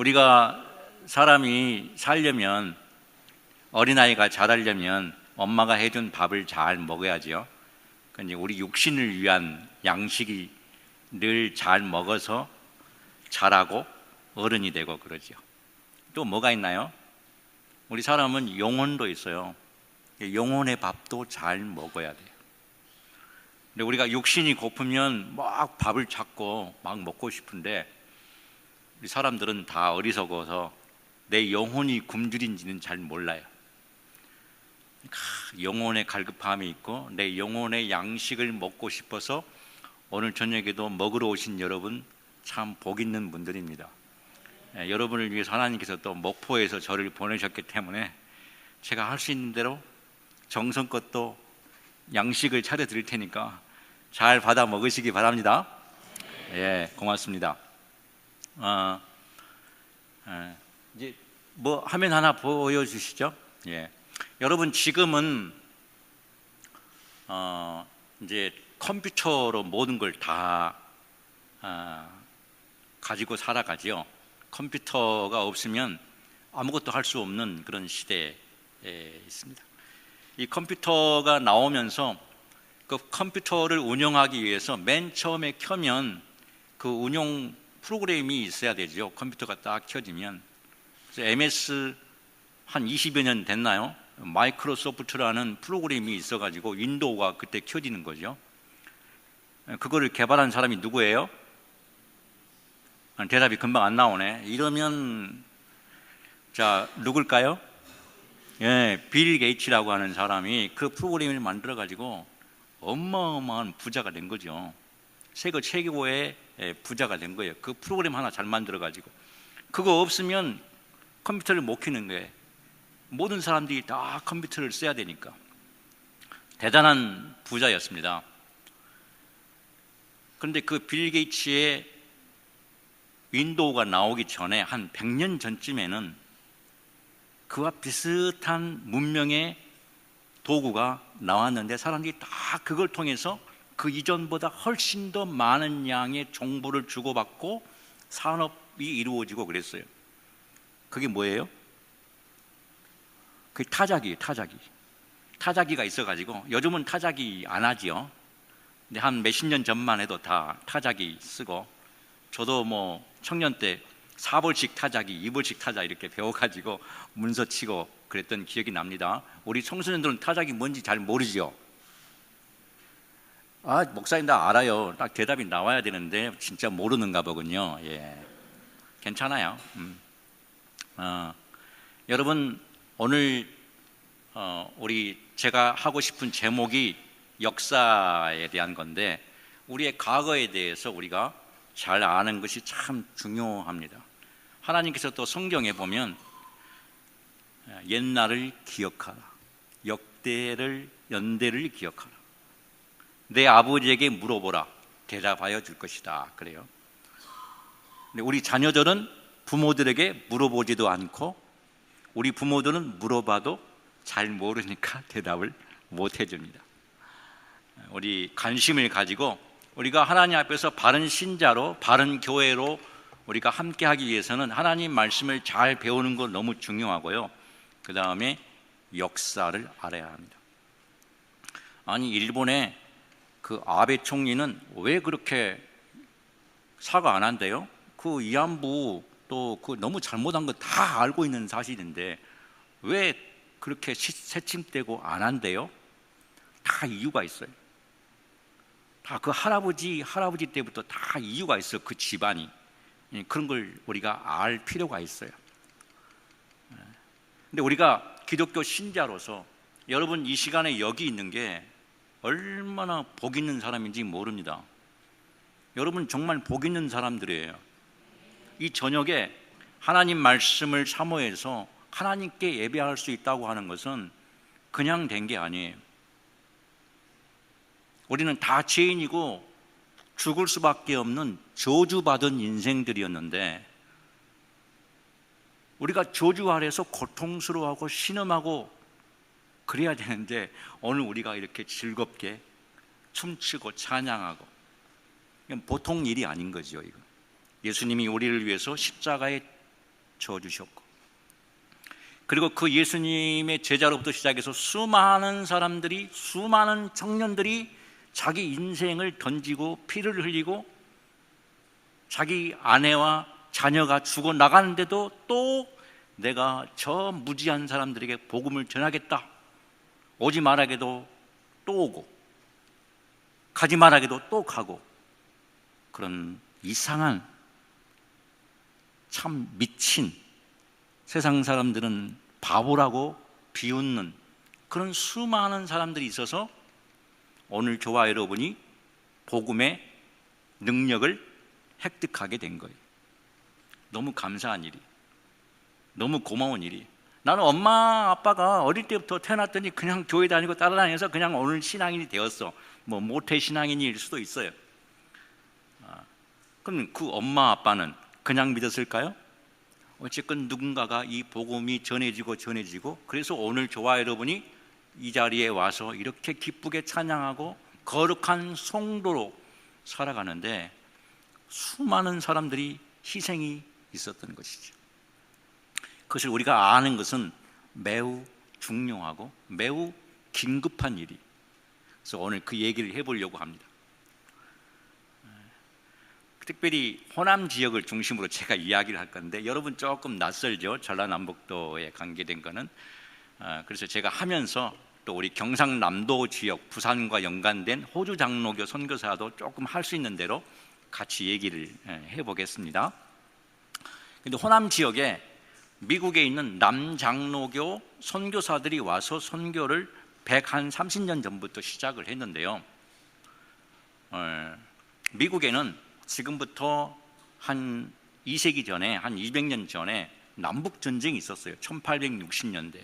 우리가 사람이 살려면, 어린아이가 자라려면 엄마가 해준 밥을 잘 먹어야지요. 그러니까 우리 육신을 위한 양식이 늘 잘 먹어서 자라고 어른이 되고 그러죠. 또 뭐가 있나요? 우리 사람은 영혼도 있어요. 영혼의 밥도 잘 먹어야 돼요. 근데 우리가 육신이 고프면 막 밥을 찾고 막 먹고 싶은데, 우리 사람들은 다 어리석어서 내 영혼이 굶주린지는 잘 몰라요. 영혼의 갈급함이 있고 내 영혼의 양식을 먹고 싶어서 오늘 저녁에도 먹으러 오신 여러분 참 복 있는 분들입니다. 여러분을 위해서 하나님께서 또 목포에서 저를 보내셨기 때문에 제가 할 수 있는 대로 정성껏 또 양식을 차려드릴 테니까 잘 받아 먹으시기 바랍니다. 예, 고맙습니다. 이제 뭐 화면 하나 보여주시죠. 예, 여러분 지금은 이제 컴퓨터로 모든 걸 다 가지고 살아가지요. 컴퓨터가 없으면 아무것도 할 수 없는 그런 시대에 있습니다. 이 컴퓨터가 나오면서 그 컴퓨터를 운영하기 위해서 맨 처음에 켜면 그 운용 프로그램이 있어야 되죠. 컴퓨터가 딱 켜지면. 그래서 MS 한 20여 년 됐나요? 마이크로소프트라는 프로그램이 있어가지고 윈도우가 그때 켜지는 거죠. 그거를 개발한 사람이 누구예요? 대답이 금방 안 나오네. 이러면 자, 누굴까요? 예, 빌 게이츠라고 하는 사람이 그 프로그램을 만들어 가지고 어마어마한 부자가 된 거죠. 세계 최고의 부자가 된 거예요. 그 프로그램 하나 잘 만들어 가지고. 그거 없으면 컴퓨터를 못 켜는 거예요. 모든 사람들이 다 컴퓨터를 써야 되니까. 대단한 부자였습니다. 그런데 그 빌 게이츠의 윈도우가 나오기 전에 한 100년 전쯤에는 그와 비슷한 문명의 도구가 나왔는데 사람들이 다 그걸 통해서 그 이전보다 훨씬 더 많은 양의 정보를 주고받고 산업이 이루어지고 그랬어요. 그게 뭐예요? 그게 타자기예요. 타자기가 있어가지고, 요즘은 타자기 안 하지요. 근데 한 몇십 년 전만 해도 다 타자기 쓰고, 저도 뭐 청년 때 4벌씩 타자기, 2벌씩 타자 이렇게 배워가지고 문서 치고 그랬던 기억이 납니다. 우리 청소년들은 타자기 뭔지 잘 모르지요. 목사님 나 알아요. 딱 대답이 나와야 되는데 진짜 모르는가 보군요. 예, 괜찮아요. 여러분 오늘 제가 하고 싶은 제목이 역사에 대한 건데, 우리의 과거에 대해서 우리가 잘 아는 것이 참 중요합니다. 하나님께서 또 성경에 보면 옛날을 기억하라, 연대를 기억하라, 내 아버지에게 물어보라, 대답하여 줄 것이다 그래요. 근데 우리 자녀들은 부모들에게 물어보지도 않고, 우리 부모들은 물어봐도 잘 모르니까 대답을 못 해줍니다. 우리 관심을 가지고 우리가 하나님 앞에서 바른 신자로, 바른 교회로 우리가 함께 하기 위해서는 하나님 말씀을 잘 배우는 거 너무 중요하고요. 그 다음에 역사를 알아야 합니다. 아니, 일본의 그 아베 총리는 왜 그렇게 사과 안 한대요? 그 위안부 또 그 너무 잘못한 거 다 알고 있는 사실인데 왜 그렇게 새침대고 안 한대요? 다 이유가 있어요. 다 그 할아버지 때부터 다 이유가 있어요. 그 집안이. 그런 걸 우리가 알 필요가 있어요. 근데 우리가 기독교 신자로서 여러분 이 시간에 여기 있는 게 얼마나 복 있는 사람인지 모릅니다. 여러분 정말 복 있는 사람들이에요. 이 저녁에 하나님 말씀을 사모해서 하나님께 예배할 수 있다고 하는 것은 그냥 된 게 아니에요. 우리는 다 죄인이고 죽을 수밖에 없는 저주받은 인생들이었는데, 우리가 저주 아래서 고통스러워하고 신음하고 그래야 되는데 오늘 우리가 이렇게 즐겁게 춤추고 찬양하고, 이건 보통 일이 아닌 거죠. 이거. 예수님이 우리를 위해서 십자가에 가르쳐 주셨고, 그리고 그 예수님의 제자로부터 시작해서 수많은 사람들이, 수많은 청년들이 자기 인생을 던지고 피를 흘리고 자기 아내와 자녀가 죽어 나가는데도 또 내가 저 무지한 사람들에게 복음을 전하겠다, 오지 말아게도 또 오고 가지 말아게도 또 가고, 그런 이상한 참 미친, 세상 사람들은 바보라고 비웃는 그런 수많은 사람들이 있어서 오늘 저와 여러분이 복음의 능력을 획득하게 된 거예요. 너무 감사한 일이, 너무 고마운 일이. 나는 엄마 아빠가 어릴 때부터 태어났더니 그냥 교회 다니고 따라다녀서 그냥 오늘 신앙인이 되었어. 뭐 모태 신앙인일 수도 있어요. 그럼 그 엄마 아빠는 그냥 믿었을까요? 어쨌건 누군가가 이 복음이 전해지고 그래서 오늘 저와 여러분이 이 자리에 와서 이렇게 기쁘게 찬양하고 거룩한 성도로 살아가는데 수많은 사람들이 희생이 있었던 것이죠. 그것을 우리가 아는 것은 매우 중요하고 매우 긴급한 일이. 그래서 오늘 그 얘기를 해보려고 합니다. 특별히 호남 지역을 중심으로 제가 이야기를 할 건데 여러분 조금 낯설죠? 전라남북도에 관계된 거는. 그래서 제가 하면서 또 우리 경상남도 지역, 부산과 연관된 호주 장로교 선교사도 조금 할 수 있는 대로 같이 얘기를 해보겠습니다. 근데 호남 지역에 미국에 있는 남장로교 선교사들이 와서 선교를 130년 전부터 시작을 했는데요. 미국에는 지금부터 한 2세기 전에, 한 200년 전에 남북전쟁이 있었어요. 1860년대.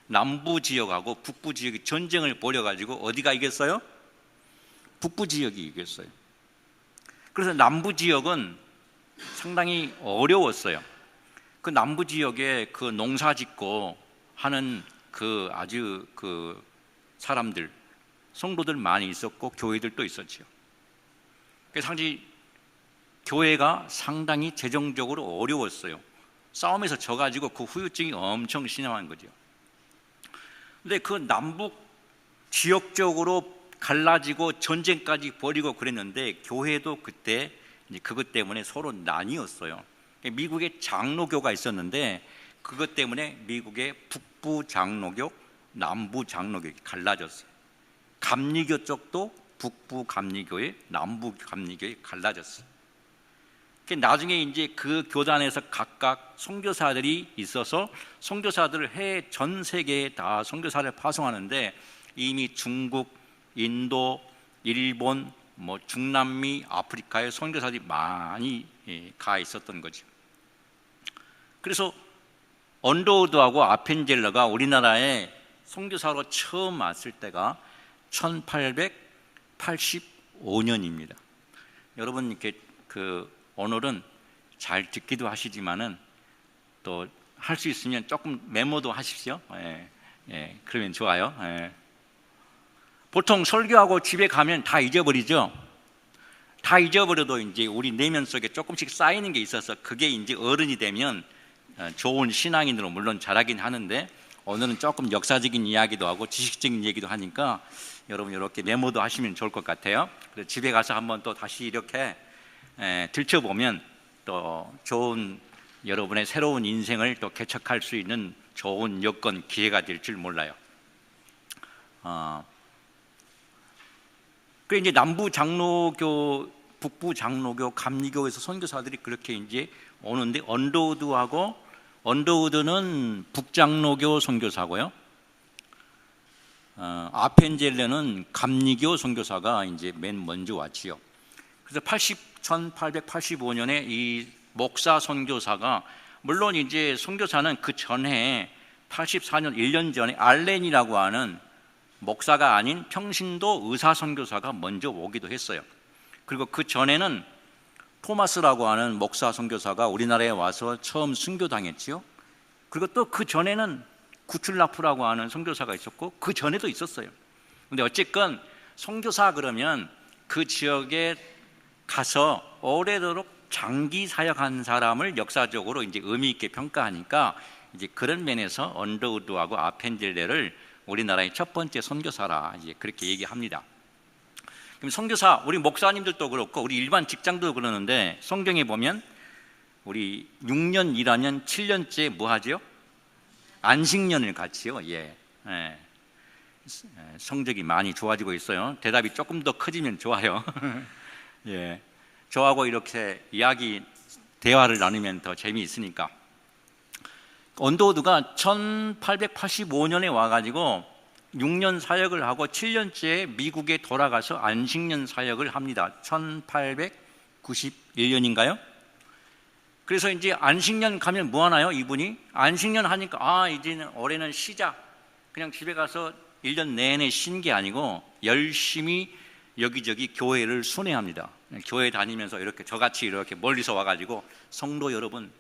남부 지역하고 북부 지역이 전쟁을 벌여가지고 어디가 이겼어요? 북부 지역이 이겼어요. 그래서 남부 지역은 상당히 어려웠어요. 그 남부 지역에 그 농사 짓고 하는 그 아주 그 사람들, 성도들 많이 있었고 교회들도 있었죠. 그래서 상당히 교회가 상당히 재정적으로 어려웠어요. 싸움에서 져가지고 그 후유증이 엄청 심한 거죠. 근데 그 남북 지역적으로 갈라지고 전쟁까지 벌이고 그랬는데 교회도 그때 이제 그것 때문에 서로 나뉘었어요. 미국에 장로교가 있었는데 그것 때문에 미국의 북부 장로교, 남부 장로교가 갈라졌어요. 감리교 쪽도 북부 감리교회, 남부 감리교회 갈라졌어요. 나중에 이제 그 교단에서 각각 선교사들이 있어서 선교사들을 전 세계에 다 선교사를 파송하는데 이미 중국, 인도, 일본, 뭐 중남미, 아프리카에 선교사들이 많이 가 있었던 거죠. 그래서 언더우드하고 아펜젤러가 우리나라에 선교사로 처음 왔을 때가 1885년입니다. 여러분 이렇게 오늘은 잘 듣기도 하시지만은 또 할 수 있으면 조금 메모도 하십시오. 그러면 좋아요. 보통 설교하고 집에 가면 다 잊어버리죠. 다 잊어버려도 이제 우리 내면 속에 조금씩 쌓이는 게 있어서 그게 이제 어른이 되면 좋은 신앙인으로 물론 자라긴 하는데 오늘은 조금 역사적인 이야기도 하고 지식적인 얘기도 하니까 여러분 이렇게 메모도 하시면 좋을 것 같아요. 그래서 집에 가서 한번 또 다시 이렇게 들춰보면 또 좋은 여러분의 새로운 인생을 또 개척할 수 있는 좋은 여건, 기회가 될 줄 몰라요. 그 이제 남부 장로교, 북부 장로교, 감리교에서 선교사들이 그렇게 이제 오는데 언더우드는 북장로교 선교사고요. 아펜젤레는 감리교 선교사가 이제 맨 먼저 왔지요. 그래서 1885년에 이 목사 선교사가 물론 이제 선교사는 그 전에 84년 1년 전에 알렌이라고 하는 목사가 아닌 평신도 의사 선교사가 먼저 오기도 했어요. 그리고 그 전에는 토마스라고 하는 목사 선교사가 우리나라에 와서 처음 순교당했지요. 그리고 또 그 전에는 구출라프라고 하는 선교사가 있었고 그 전에도 있었어요. 근데 어쨌건 선교사 그러면 그 지역에 가서 오래도록 장기 사역한 사람을 역사적으로 이제 의미 있게 평가하니까 이제 그런 면에서 언더우드하고 아펜젤레를 우리나라의 첫 번째 선교사라 이제 그렇게 얘기합니다. 그럼 선교사, 우리 목사님들도 그렇고 우리 일반 직장도 그러는데 성경에 보면 우리 6년 일하면 7년째 뭐 하죠? 안식년을 같이요. 예. 성적이 많이 좋아지고 있어요. 대답이 조금 더 커지면 좋아요. 예. 저하고 이렇게 대화를 나누면 더 재미있으니까. 언더우드가 1885년에 와가지고 6년 사역을 하고 7년째 미국에 돌아가서 안식년 사역을 합니다. 1891년인가요? 그래서 이제 안식년 가면 뭐 하나요? 이분이 안식년 하니까 이제는 올해는 쉬자. 그냥 집에 가서 1년 내내 쉰 게 아니고 열심히 여기저기 교회를 순회합니다. 교회 다니면서 이렇게 저같이 이렇게 멀리서 와가지고 성도 여러분,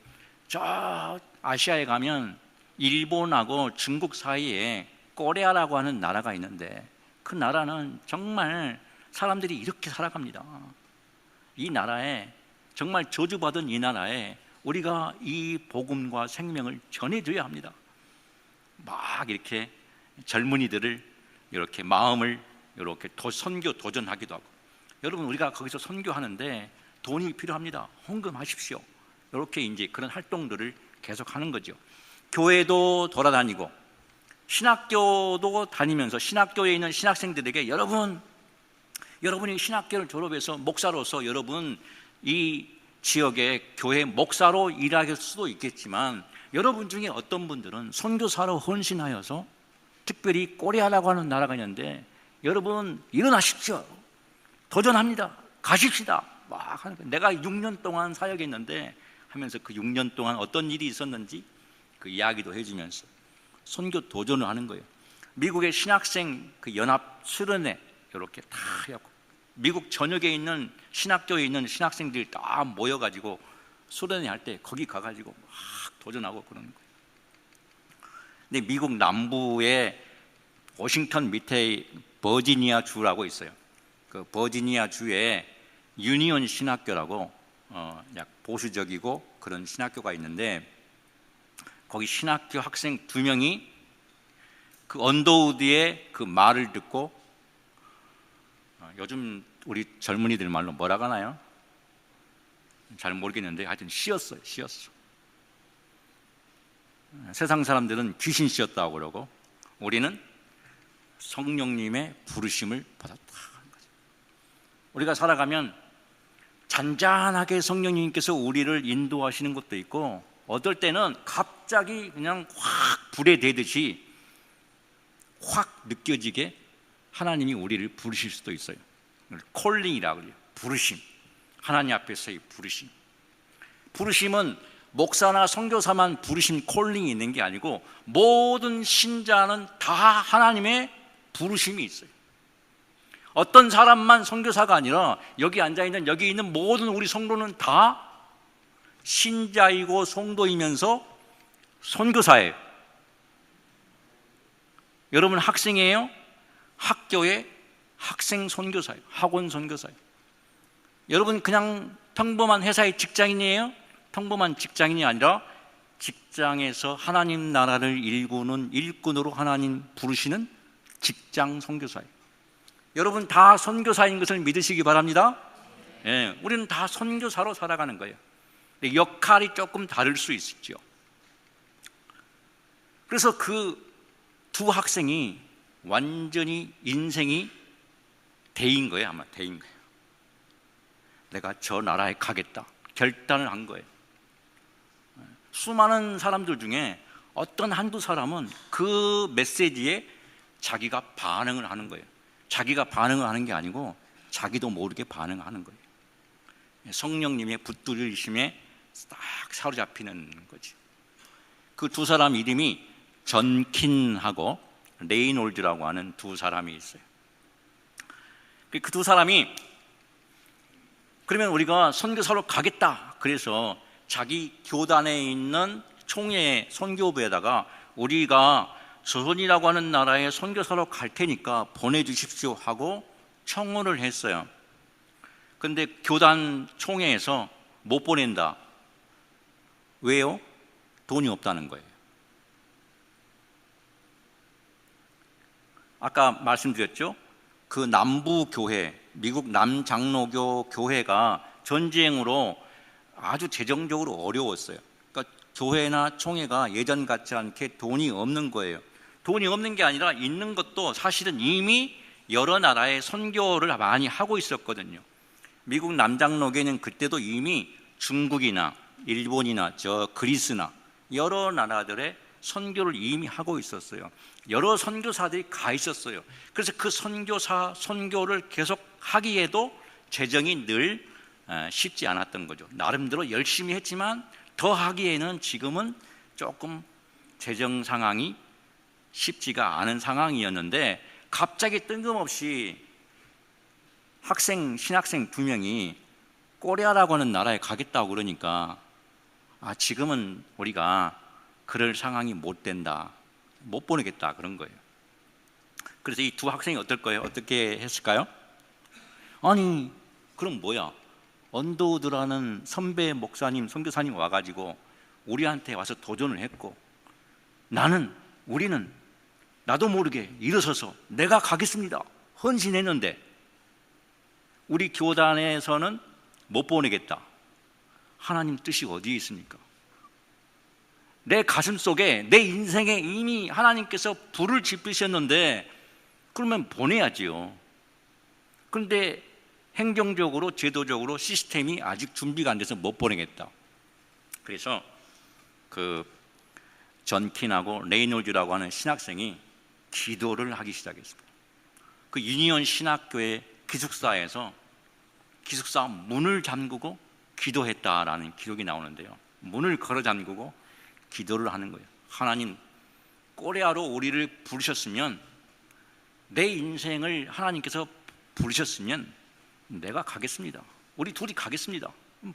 저 아시아에 가면 일본하고 중국 사이에 코레아라고 하는 나라가 있는데 그 나라는 정말 사람들이 이렇게 살아갑니다. 이 나라에 정말 저주받은 이 나라에 우리가 이 복음과 생명을 전해줘야 합니다. 막 이렇게 젊은이들을 이렇게 마음을 이렇게 선교 도전하기도 하고, 여러분 우리가 거기서 선교하는데 돈이 필요합니다. 헌금하십시오. 이렇게 이제 그런 활동들을 계속하는 거죠. 교회도 돌아다니고 신학교도 다니면서 신학교에 있는 신학생들에게 여러분이 신학교를 졸업해서 목사로서 여러분 이 지역의 교회 목사로 일할 수도 있겠지만 여러분 중에 어떤 분들은 선교사로 헌신하여서 특별히 코레아라고 하는 나라가 있는데 여러분 일어나십시오. 도전합니다. 가십시다. 막 하는 거예요. 내가 6년 동안 사역했는데 하면서 그 6년 동안 어떤 일이 있었는지 그 이야기도 해주면서 선교 도전을 하는 거예요. 미국의 신학생 그 연합 수련회 이렇게 다 해갖고 미국 전역에 있는 신학교에 있는 신학생들이 다 모여가지고 수련회 할 때 거기 가가지고 막 도전하고 그러는 거예요. 근데 미국 남부에 워싱턴 밑에 버지니아 주라고 있어요. 그 버지니아 주에 유니온 신학교라고 약 보수적이고 그런 신학교가 있는데 거기 신학교 학생 2명이 그 언더우드의 그 말을 듣고 요즘 우리 젊은이들 말로 뭐라고 하나요? 잘 모르겠는데 하여튼 쉬었어요. 세상 사람들은 귀신 씌었다고 그러고 우리는 성령님의 부르심을 받았다 하는 거죠. 우리가 살아가면 잔잔하게 성령님께서 우리를 인도하시는 것도 있고 어떨 때는 갑자기 그냥 확 불에 대듯이 확 느껴지게 하나님이 우리를 부르실 수도 있어요. 콜링이라고 그래요. 부르심. 하나님 앞에서의 부르심. 부르심은 목사나 선교사만 부르심 콜링이 있는 게 아니고 모든 신자는 다 하나님의 부르심이 있어요. 어떤 사람만 선교사가 아니라 여기 앉아있는 여기 있는 모든 우리 성도는 다 신자이고 성도이면서 선교사예요. 여러분 학생이에요? 학교의 학생 선교사예요. 학원 선교사예요. 여러분 그냥 평범한 회사의 직장인이에요? 평범한 직장인이 아니라 직장에서 하나님 나라를 일구는 일꾼으로 하나님 부르시는 직장 선교사예요. 여러분 다 선교사인 것을 믿으시기 바랍니다. 예, 우리는 다 선교사로 살아가는 거예요. 역할이 조금 다를 수 있죠. 그래서 그 두 학생이 완전히 인생이 대인 거예요. 아마 대인 거예요. 내가 저 나라에 가겠다 결단을 한 거예요. 수많은 사람들 중에 어떤 한두 사람은 그 메시지에 자기가 반응을 하는 거예요. 자기가 반응을 하는 게 아니고 자기도 모르게 반응하는 거예요. 성령님의 붙들리심에 딱 사로잡히는 거지. 그 두 사람 이름이 전킨하고 레이놀드라고 하는 두 사람이 있어요. 그 두 사람이 그러면 우리가 선교사로 가겠다 그래서 자기 교단에 있는 총회 선교부에다가 우리가 조선이라고 하는 나라에 선교사로 갈 테니까 보내주십시오 하고 청원을 했어요. 그런데 교단 총회에서 못 보낸다. 왜요? 돈이 없다는 거예요. 아까 말씀드렸죠? 그 남부 교회, 미국 남장로교 교회가 전쟁으로 아주 재정적으로 어려웠어요. 그러니까 교회나 총회가 예전 같지 않게 돈이 없는 거예요. 돈이 없는 게 아니라 있는 것도 사실은 이미 여러 나라의 선교를 많이 하고 있었거든요. 미국 남장로교는 그때도 이미 중국이나 일본이나 그리스나 여러 나라들의 선교를 이미 하고 있었어요. 여러 선교사들이 가 있었어요. 그래서 그 선교를 계속 하기에도 재정이 늘 쉽지 않았던 거죠. 나름대로 열심히 했지만 더 하기에는 지금은 조금 재정 상황이 쉽지가 않은 상황이었는데, 갑자기 뜬금없이 신학생 2명이 코리아라고 하는 나라에 가겠다고 그러니까 지금은 우리가 그럴 상황이 못 된다, 못 보내겠다 그런 거예요. 그래서 이 두 학생이 어떻게 했을까요? 아니 그럼 뭐야, 언더우드라는 선배 목사님, 선교사님 와가지고 우리한테 와서 도전을 했고, 우리는 나도 모르게 일어서서 내가 가겠습니다 헌신했는데 우리 교단에서는 못 보내겠다. 하나님 뜻이 어디에 있습니까? 내 가슴 속에, 내 인생에 이미 하나님께서 불을 지피셨는데 그러면 보내야지요. 그런데 행정적으로, 제도적으로 시스템이 아직 준비가 안 돼서 못 보내겠다. 그래서 전킨하고 레이놀즈라고 하는 신학생이 기도를 하기 시작했습니다. 그 유니온 신학교의 기숙사에서 기숙사 문을 잠그고 기도했다라는 기록이 나오는데요. 문을 걸어 잠그고 기도를 하는 거예요. 하나님, 코리아로 우리를 부르셨으면, 내 인생을 하나님께서 부르셨으면 내가 가겠습니다. 우리 둘이 가겠습니다.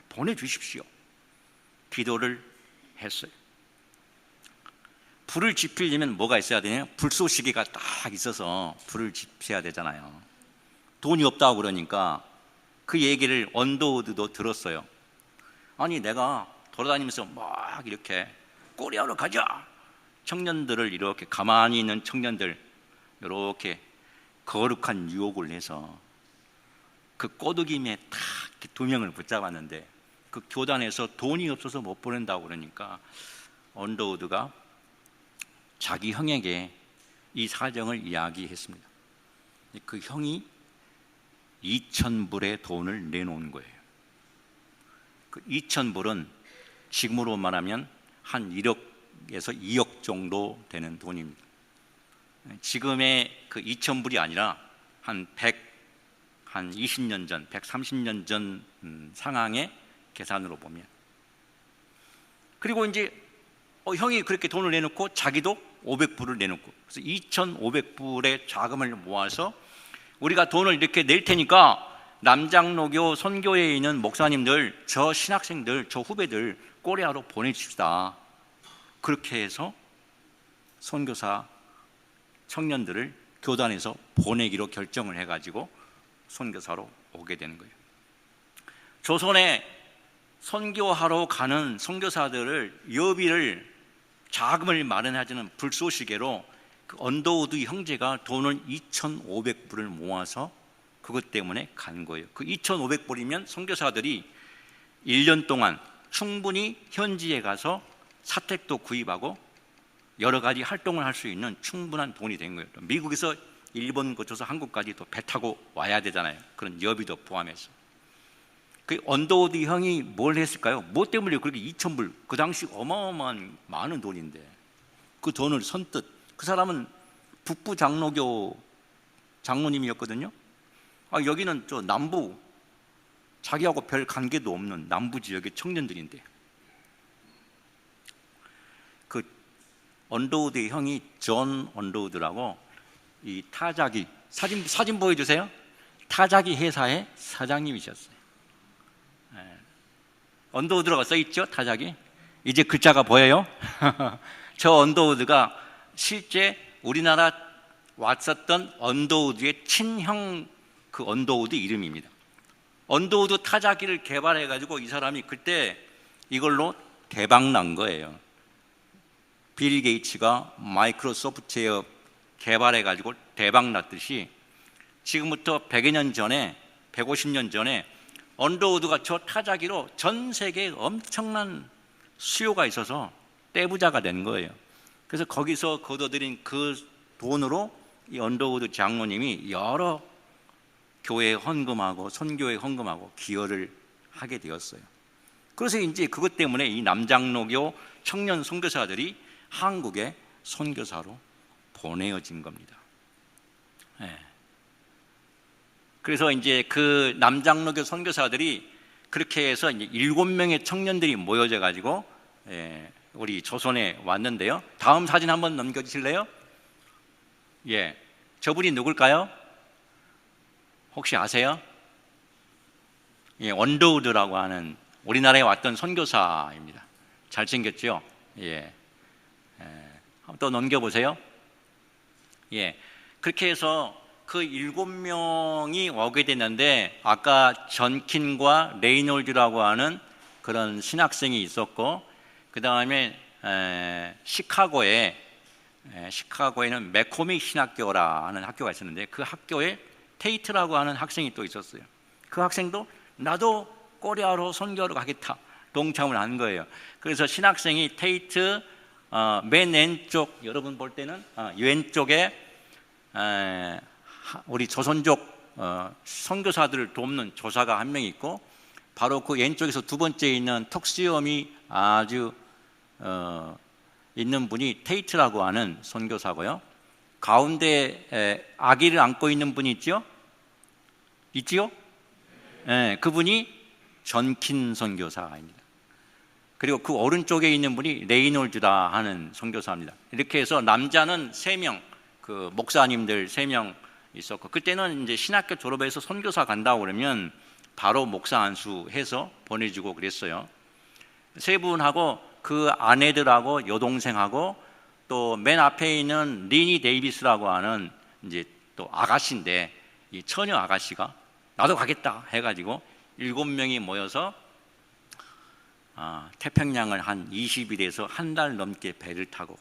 보내주십시오. 기도를 했어요. 불을 지피려면 뭐가 있어야 되냐? 불쏘시개가 딱 있어서 불을 지펴야 되잖아요. 돈이 없다고 그러니까 그 얘기를 언더우드도 들었어요. 아니 내가 돌아다니면서 막 이렇게 코리아로 가자, 청년들을 이렇게, 가만히 있는 청년들 이렇게 거룩한 유혹을 해서 그 꼬드김에 딱 2명을 붙잡았는데, 그 교단에서 돈이 없어서 못 보낸다고 그러니까 언더우드가 자기 형에게 이 사정을 이야기했습니다. 그 형이 2,000불의 돈을 내놓은 거예요. 그 2,000불은 지금으로 말하면 한 1억에서 2억 정도 되는 돈입니다. 지금의 그 2,000불이 아니라 한 20년 전, 130년 전 상황의 계산으로 보면. 그리고 이제 형이 그렇게 돈을 내놓고 자기도 500불을 내놓고, 그래서 2,500불의 자금을 모아서 우리가 돈을 이렇게 낼 테니까 남장로교 선교회에 있는 목사님들, 저 신학생들, 저 후배들 코리아로 보내줍시다. 그렇게 해서 선교사 청년들을 교단에서 보내기로 결정을 해가지고 선교사로 오게 되는 거예요. 조선에 선교하러 가는 선교사들을, 여비를, 자금을 마련하자는 불쏘시개로 그 언더우드 형제가 돈을 2,500불을 모아서 그것 때문에 간 거예요. 그 2,500불이면 선교사들이 1년 동안 충분히 현지에 가서 사택도 구입하고 여러 가지 활동을 할 수 있는 충분한 돈이 된 거예요. 미국에서 일본 거쳐서 한국까지 또 배 타고 와야 되잖아요. 그런 여비도 포함해서. 그 언더우드 형이 뭘 했을까요? 뭐 때문에 그렇게 2,000불, 그 당시 어마어마한 많은 돈인데 그 돈을 선뜻, 그 사람은 북부 장로교 장로님이었거든요. 여기는 저 남부, 자기하고 별 관계도 없는 남부 지역의 청년들인데, 그 언더우드의 형이 존 언더우드라고, 이 타자기, 사진 보여주세요. 타자기 회사의 사장님이셨어요. 언더우드라고 써있죠, 타자기. 이제 글자가 보여요? 저 언더우드가 실제 우리나라 왔었던 언더우드의 친형, 그 언더우드 이름입니다. 언더우드 타자기를 개발해가지고 이 사람이 그때 이걸로 대박 난 거예요. 빌 게이츠가 마이크로소프트웨어 개발해가지고 대박 났듯이 지금부터 100여 년 전에, 150년 전에 언더우드가 저 타자기로 전 세계에 엄청난 수요가 있어서 떼부자가 된 거예요. 그래서 거기서 거둬들인 그 돈으로 이 언더우드 장로님이 여러 교회에 헌금하고 선교에 헌금하고 기여를 하게 되었어요. 그래서 이제 그것 때문에 이 남장로교 청년 선교사들이 한국에 선교사로 보내어진 겁니다. 네. 그래서 이제 그 남장로교 선교사들이 그렇게 해서 이제 7명의 청년들이 모여져 가지고 우리 조선에 왔는데요. 다음 사진 한번 넘겨주실래요? 예, 저분이 누굴까요? 혹시 아세요? 예, 언더우드라고 하는 우리나라에 왔던 선교사입니다. 잘생겼죠? 예, 한번 또 넘겨보세요. 예, 그렇게 해서 그 7명이 오게 됐는데 아까 전킨과 레이놀드라고 하는 그런 신학생이 있었고 그 다음에 시카고에는 맥코믹 신학교라는 학교가 있었는데 그 학교에 테이트라고 하는 학생이 또 있었어요. 그 학생도 나도 코리아로 선교를 가겠다 동참을 한 거예요. 그래서 신학생이 테이트 맨 왼쪽, 여러분 볼 때는 왼쪽에 우리 조선족 선교사들을 돕는 조사가 한 명 있고 바로 그 왼쪽에서 두 번째 있는 턱수염이 아주 있는 분이 테이트라고 하는 선교사고요. 가운데 아기를 안고 있는 분이 있죠? 있지요? 네, 그분이 전킨 선교사입니다. 그리고 그 오른쪽에 있는 분이 레이놀드라 하는 선교사입니다. 이렇게 해서 남자는 3명, 그 목사님들 3명 있었고 그때는 이제 신학교 졸업해서 선교사 간다고 그러면 바로 목사 안수해서 보내주고 그랬어요. 3분하고 그 아내들하고 여동생하고 또 맨 앞에 있는 리니 데이비스라고 하는 이제 또 아가씨인데 이 처녀 아가씨가 나도 가겠다 해가지고 7명이 모여서 태평양을 한 20일에서 한 달 넘게 배를 타고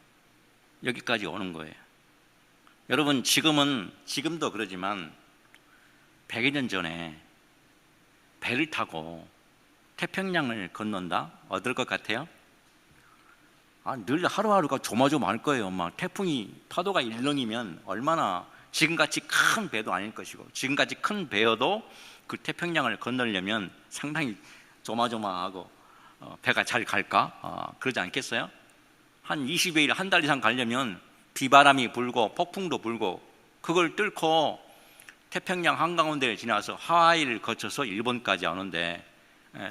여기까지 오는 거예요. 여러분 지금도 그러지만 100여 년 전에 배를 타고 태평양을 건넌다? 어떨 것 같아요? 늘 하루하루가 조마조마할 거예요. 막 태풍이 파도가 일렁이면 얼마나 지금같이 큰 배도 아닐 것이고 지금같이 큰 배여도 그 태평양을 건너려면 상당히 조마조마하고 배가 잘 갈까? 그러지 않겠어요? 한 20여일, 한 달 이상 가려면 비바람이 불고 폭풍도 불고 그걸 뚫고 태평양 한가운데를 지나서 하와이를 거쳐서 일본까지 오는데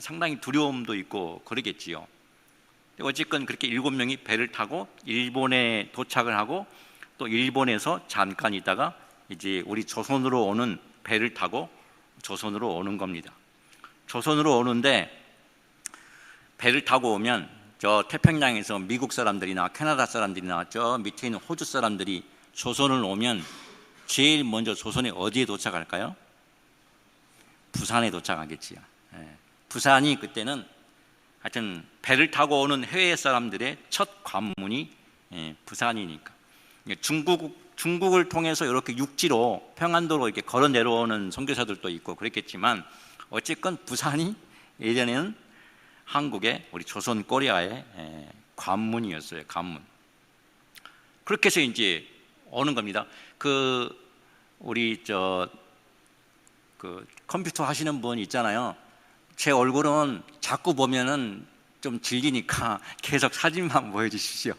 상당히 두려움도 있고 그러겠지요. 어쨌건 그렇게 7명이 배를 타고 일본에 도착을 하고 또 일본에서 잠깐 있다가 이제 우리 조선으로 오는 배를 타고 조선으로 오는 겁니다. 조선으로 오는데 배를 타고 오면 저 태평양에서 미국 사람들이나 캐나다 사람들이나 저 밑에 있는 호주 사람들이 조선을 오면 제일 먼저 조선에 어디에 도착할까요? 부산에 도착하겠지요. 부산이 그때는 하여튼 배를 타고 오는 해외 사람들의 첫 관문이 부산이니까 중국을 통해서 이렇게 육지로 평안도로 이렇게 걸어 내려오는 선교사들도 있고 그랬겠지만 어쨌건 부산이 예전에는 한국의 우리 조선 코리아의 관문이었어요. 관문. 그렇게 해서 이제 오는 겁니다. 우리 컴퓨터 하시는 분 있잖아요. 제 얼굴은 자꾸 보면은 좀 질리니까 계속 사진만 보여주십시오.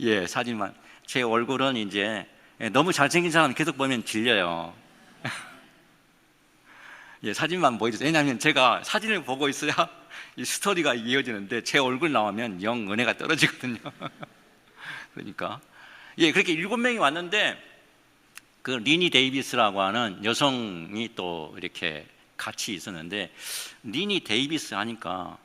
예, 사진만. 제 얼굴은 이제 너무 잘생긴 사람 계속 보면 질려요. 예, 사진만 보여주세요. 왜냐하면 제가 사진을 보고 있어야 이 스토리가 이어지는데 제 얼굴 나오면 영 은혜가 떨어지거든요. 그러니까 그렇게 7명이 왔는데 그 리니 데이비스라고 하는 여성이 또 이렇게 같이 있었는데 리니 데이비스 하니까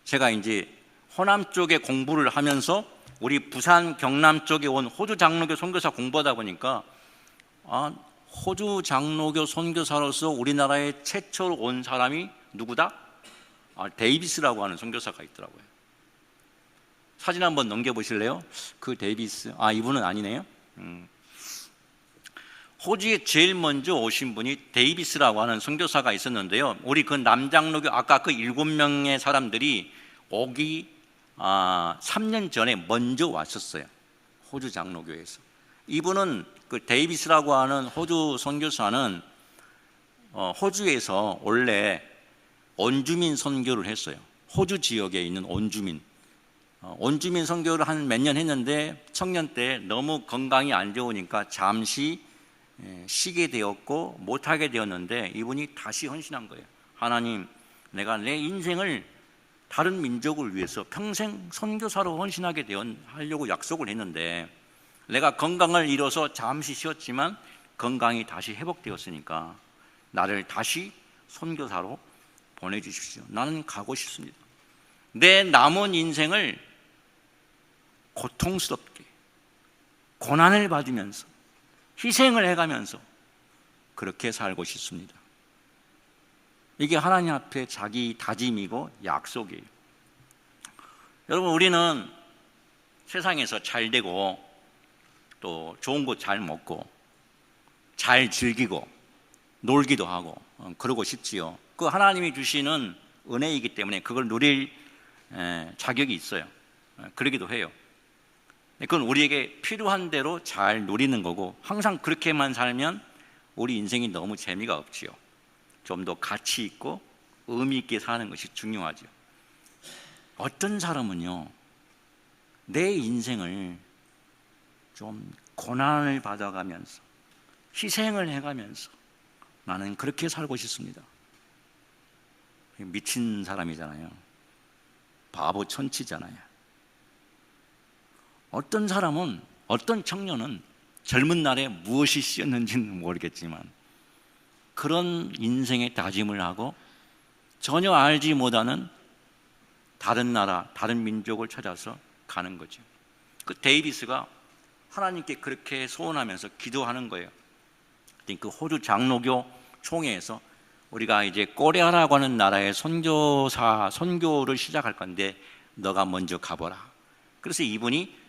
제가 이제 호남 쪽에 공부를 하면서 우리 부산 경남 쪽에 온 호주 장로교 선교사 공부하다 보니까 호주 장로교 선교사로서 우리나라에 최초로 온 사람이 누구다? 데이비스라고 하는 선교사가 있더라고요. 사진 한번 넘겨보실래요? 그 데이비스, 이분은 아니네요. 호주에 제일 먼저 오신 분이 데이비스라고 하는 선교사가 있었는데요. 우리 그 남장로교 아까 그 7명의 사람들이 오기 3년 전에 먼저 왔었어요. 호주 장로교에서. 이분은 그 데이비스라고 하는 호주 선교사는 호주에서 원래 원주민 선교를 했어요. 호주 지역에 있는 원주민 선교를 한 몇 년 했는데 청년 때 너무 건강이 안 좋으니까 잠시 쉬게 되었고 못하게 되었는데 이분이 다시 헌신한 거예요. 하나님, 내가 내 인생을 다른 민족을 위해서 평생 선교사로 헌신하게 하려고 약속을 했는데 내가 건강을 잃어서 잠시 쉬었지만 건강이 다시 회복되었으니까 나를 다시 선교사로 보내주십시오. 나는 가고 싶습니다. 내 남은 인생을 고통스럽게 고난을 받으면서 희생을 해가면서 그렇게 살고 싶습니다. 이게 하나님 앞에 자기 다짐이고 약속이에요. 여러분, 우리는 세상에서 잘 되고 또 좋은 거 잘 먹고 잘 즐기고 놀기도 하고 그러고 싶지요. 그 하나님이 주시는 은혜이기 때문에 그걸 누릴 자격이 있어요. 그러기도 해요. 그건 우리에게 필요한 대로 잘 누리는 거고 항상 그렇게만 살면 우리 인생이 너무 재미가 없지요. 좀 더 가치 있고 의미 있게 사는 것이 중요하죠. 어떤 사람은요, 내 인생을 좀 고난을 받아가면서 희생을 해가면서 나는 그렇게 살고 싶습니다. 미친 사람이잖아요. 바보 천치잖아요. 어떤 사람은, 어떤 청년은 젊은 날에 무엇이 씌었는지는 모르겠지만 그런 인생의 다짐을 하고 전혀 알지 못하는 다른 나라, 다른 민족을 찾아서 가는 거죠. 그 데이비스가 하나님께 그렇게 소원하면서 기도하는 거예요. 그 호주 장로교 총회에서 우리가 이제 코레아라고 하는 나라의 선교를 시작할 건데 너가 먼저 가보라. 그래서 이분이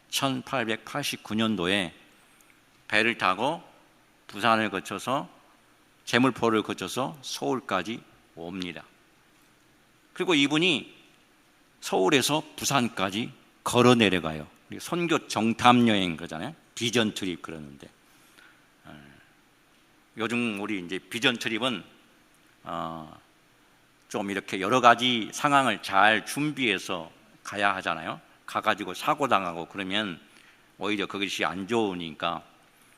1889년도에 배를 타고 부산을 거쳐서 제물포를 거쳐서 서울까지 옵니다. 그리고 이분이 서울에서 부산까지 걸어 내려가요. 선교 정탐 여행 그러잖아요. 비전 트립 그러는데 요즘 우리 이제 비전 트립은 좀 이렇게 여러 가지 상황을 잘 준비해서 가야 하잖아요. 가가지고 사고 당하고 그러면 오히려 그것이 안 좋으니까.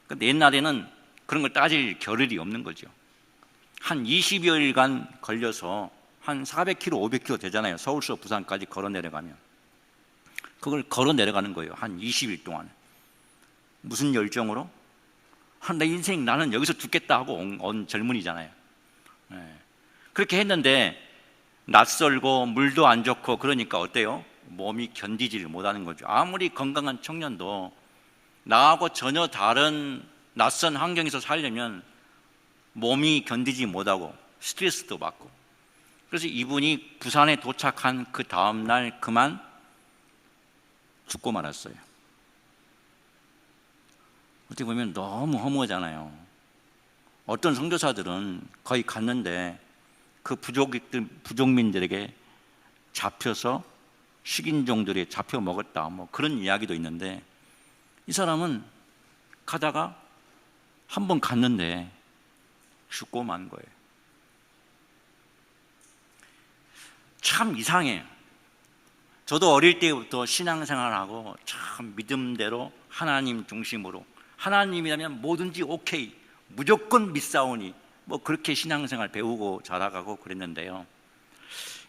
근데 옛날에는 그런 걸 따질 겨를이 없는 거죠. 한 20여일간 걸려서 한 400km, 500km 되잖아요. 서울서 부산까지 걸어 내려가면. 그걸 걸어 내려가는 거예요. 한 20일 동안. 무슨 열정으로? 내 인생 나는 여기서 죽겠다 하고 온 젊은이잖아요. 그렇게 했는데 낯설고 물도 안 좋고 그러니까 어때요? 몸이 견디지를 못하는 거죠. 아무리 건강한 청년도 나하고 전혀 다른 낯선 환경에서 살려면 몸이 견디지 못하고 스트레스도 받고. 그래서 이분이 부산에 도착한 그 다음 날 그만 죽고 말았어요. 어떻게 보면 너무 허무하잖아요. 어떤 선교사들은 거의 갔는데 그 부족민들에게 잡혀서 식인종들이 잡혀 먹었다 뭐 그런 이야기도 있는데 이 사람은 가다가 한 번 갔는데 죽고 만 거예요. 참 이상해요. 저도 어릴 때부터 신앙생활하고 참 믿음대로 하나님 중심으로 하나님이라면 뭐든지 오케이 무조건 믿사오니 뭐 그렇게 신앙생활 배우고 자라가고 그랬는데요.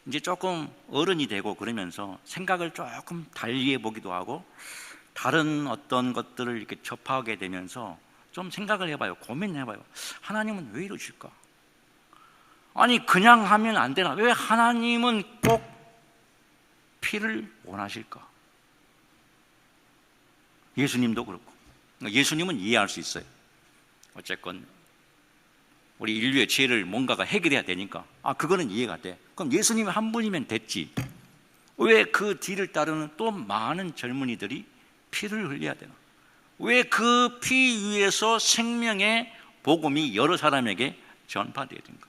이제 조금 어른이 되고 그러면서 생각을 조금 달리 해보기도 하고 다른 어떤 것들을 이렇게 접하게 되면서 좀 생각을 해봐요. 고민해봐요. 하나님은 왜 이러실까? 아니 그냥 하면 안 되나? 왜 하나님은 꼭 피를 원하실까? 예수님도 그렇고 예수님은 이해할 수 있어요. 어쨌건 우리 인류의 죄를 뭔가가 해결해야 되니까 그거는 이해가 돼. 그럼 예수님이 한 분이면 됐지. 왜 그 뒤를 따르는 또 많은 젊은이들이 피를 흘려야 되나? 왜 그 피 위에서 생명의 복음이 여러 사람에게 전파되어야 되는가?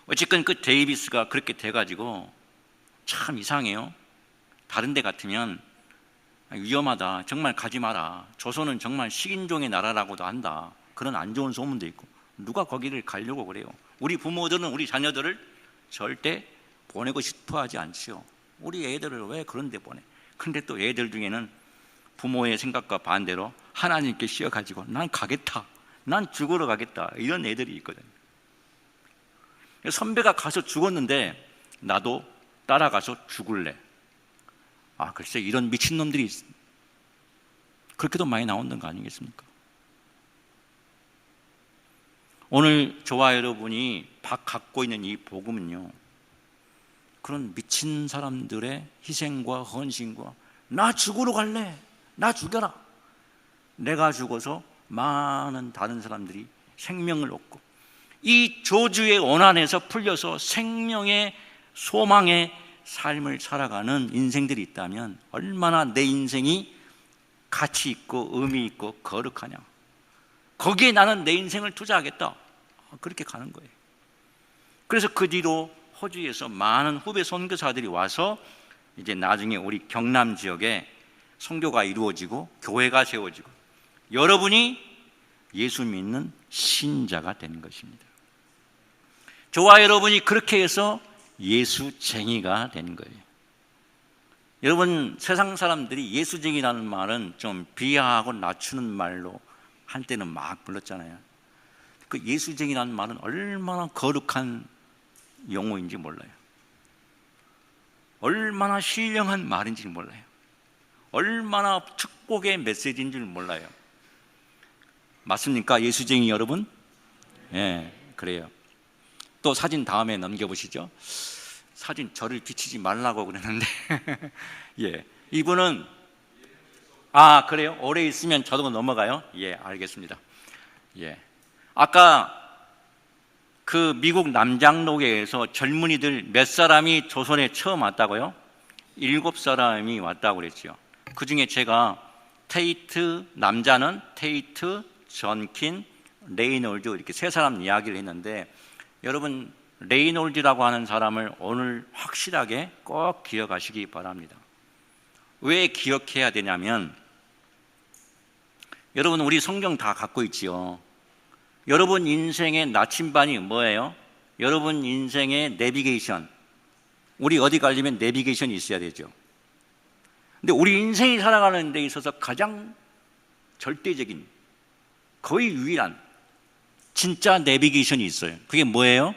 어쨌건 그 데이비스가 그렇게 돼가지고 참 이상해요. 다른 데 같으면 위험하다, 정말 가지 마라, 조선은 정말 식인종의 나라라고도 한다, 그런 안 좋은 소문도 있고, 누가 거기를 가려고 그래요? 우리 부모들은 우리 자녀들을 절대 보내고 싶어 하지 않지요. 우리 애들을 왜 그런 데 보내? 근데 또 애들 중에는 부모의 생각과 반대로 하나님께 씌어가지고 난 가겠다, 난 죽으러 가겠다, 이런 애들이 있거든요. 선배가 가서 죽었는데 나도 따라가서 죽을래. 글쎄, 이런 미친놈들이 그렇게도 많이 나오는 거 아니겠습니까? 오늘 저와 여러분이 갖고 있는 이 복음은요, 그런 미친 사람들의 희생과 헌신과 나 죽으러 갈래, 나 죽여라, 내가 죽어서 많은 다른 사람들이 생명을 얻고 이 저주의 원한에서 풀려서 생명의 소망의 삶을 살아가는 인생들이 있다면 얼마나 내 인생이 가치 있고 의미 있고 거룩하냐. 거기에 나는 내 인생을 투자하겠다, 그렇게 가는 거예요. 그래서 그 뒤로 호주에서 많은 후배 선교사들이 와서 이제 나중에 우리 경남 지역에 선교가 이루어지고 교회가 세워지고 여러분이 예수 믿는 신자가 되는 것입니다. 저와 여러분이 그렇게 해서 예수쟁이가 되는 거예요. 여러분, 세상 사람들이 예수쟁이라는 말은 좀 비하하고 낮추는 말로 한때는 막 불렀잖아요. 그 예수쟁이라는 말은 얼마나 거룩한 용어인지 몰라요. 얼마나 신령한 말인지 몰라요. 얼마나 축복의 메시지인지 몰라요. 맞습니까, 예수쟁이 여러분? 예, 그래요. 또 사진 다음에 넘겨보시죠. 사진 저를 비치지 말라고 그랬는데 예, 이분은 그래요? 오래 있으면 저도 넘어가요? 예, 알겠습니다. 예, 아까 그 미국 남장로교에서 젊은이들 몇 사람이 조선에 처음 왔다고요? 7사람이 왔다고 그랬죠. 그 중에 제가 테이트, 남자는 테이트, 전킨, 레이놀드, 이렇게 3사람 이야기를 했는데, 여러분, 레이놀드라고 하는 사람을 오늘 확실하게 꼭 기억하시기 바랍니다. 왜 기억해야 되냐면, 여러분, 우리 성경 다 갖고 있지요. 여러분 인생의 나침반이 뭐예요? 여러분 인생의 내비게이션. 우리 어디 가려면 내비게이션이 있어야 되죠. 근데 우리 인생이 살아가는 데 있어서 가장 절대적인, 거의 유일한 진짜 내비게이션이 있어요. 그게 뭐예요?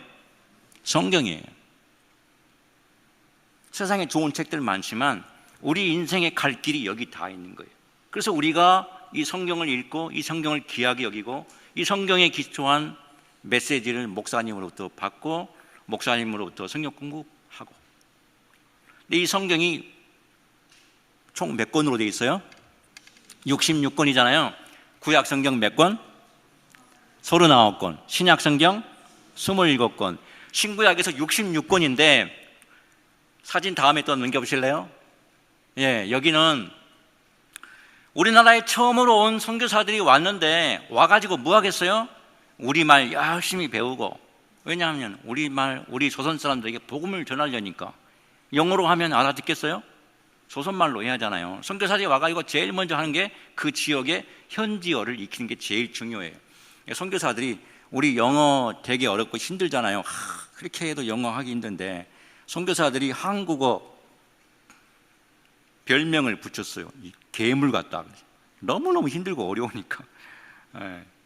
성경이에요. 세상에 좋은 책들 많지만 우리 인생의 갈 길이 여기 다 있는 거예요. 그래서 우리가 이 성경을 읽고 이 성경을 귀하게 여기고 이 성경에 기초한 메시지를 목사님으로부터 받고 목사님으로부터 성경 공부하고. 근데 이 성경이 총 몇 권으로 되어 있어요? 66권이잖아요. 구약 성경 몇 권? 39권. 신약 성경 27권. 신구약에서 66권인데 사진 다음에 또 넘겨보실래요? 예, 여기는 우리나라에 처음으로 온 선교사들이 왔는데 와가지고 뭐 하겠어요? 우리말 열심히 배우고. 왜냐하면 우리말, 우리 조선 사람들에게 복음을 전하려니까. 영어로 하면 알아듣겠어요? 조선말로 해야 하잖아요. 선교사들이 와가지고 제일 먼저 하는 게 그 지역의 현지어를 익히는 게 제일 중요해요. 선교사들이 우리 영어 되게 어렵고 힘들잖아요. 그렇게 해도 영어 하기 힘든데 선교사들이 한국어 별명을 붙였어요. 괴물 같다. 너무너무 힘들고 어려우니까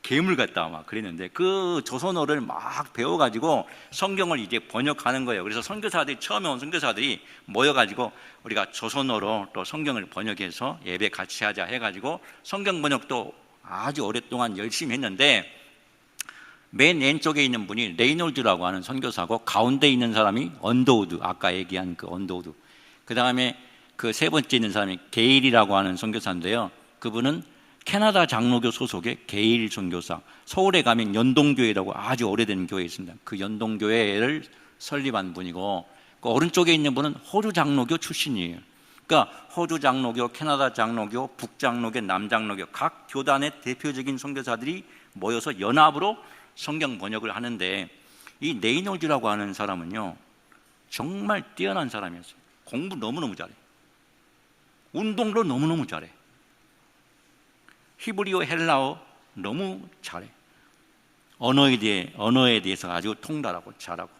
괴물 같다 막 그랬는데, 그 조선어를 막 배워가지고 성경을 이제 번역하는 거예요. 그래서 선교사들이, 처음에 온 선교사들이 모여가지고 우리가 조선어로 또 성경을 번역해서 예배 같이 하자 해가지고 성경 번역도 아주 오랫동안 열심히 했는데, 맨 왼쪽에 있는 분이 레이놀드라고 하는 선교사고, 가운데 있는 사람이 언더우드, 아까 얘기한 그 언더우드, 그 다음에 그 세 번째 있는 사람이 게일이라고 하는 선교사인데요, 그분은 캐나다 장로교 소속의 게일 선교사, 서울에 가면 연동교회라고 아주 오래된 교회 있습니다. 그 연동교회를 설립한 분이고, 그 오른쪽에 있는 분은 호주 장로교 출신이에요. 그러니까 호주 장로교, 캐나다 장로교, 북장로교, 남장로교 각 교단의 대표적인 선교사들이 모여서 연합으로 성경 번역을 하는데, 이 레이놀즈라고 하는 사람은요 정말 뛰어난 사람이었어요. 공부 너무너무 잘해. 운동도 너무너무 잘해. 히브리어, 헬라어 너무 잘해. 언어에 대해서 아주 통달하고 잘하고.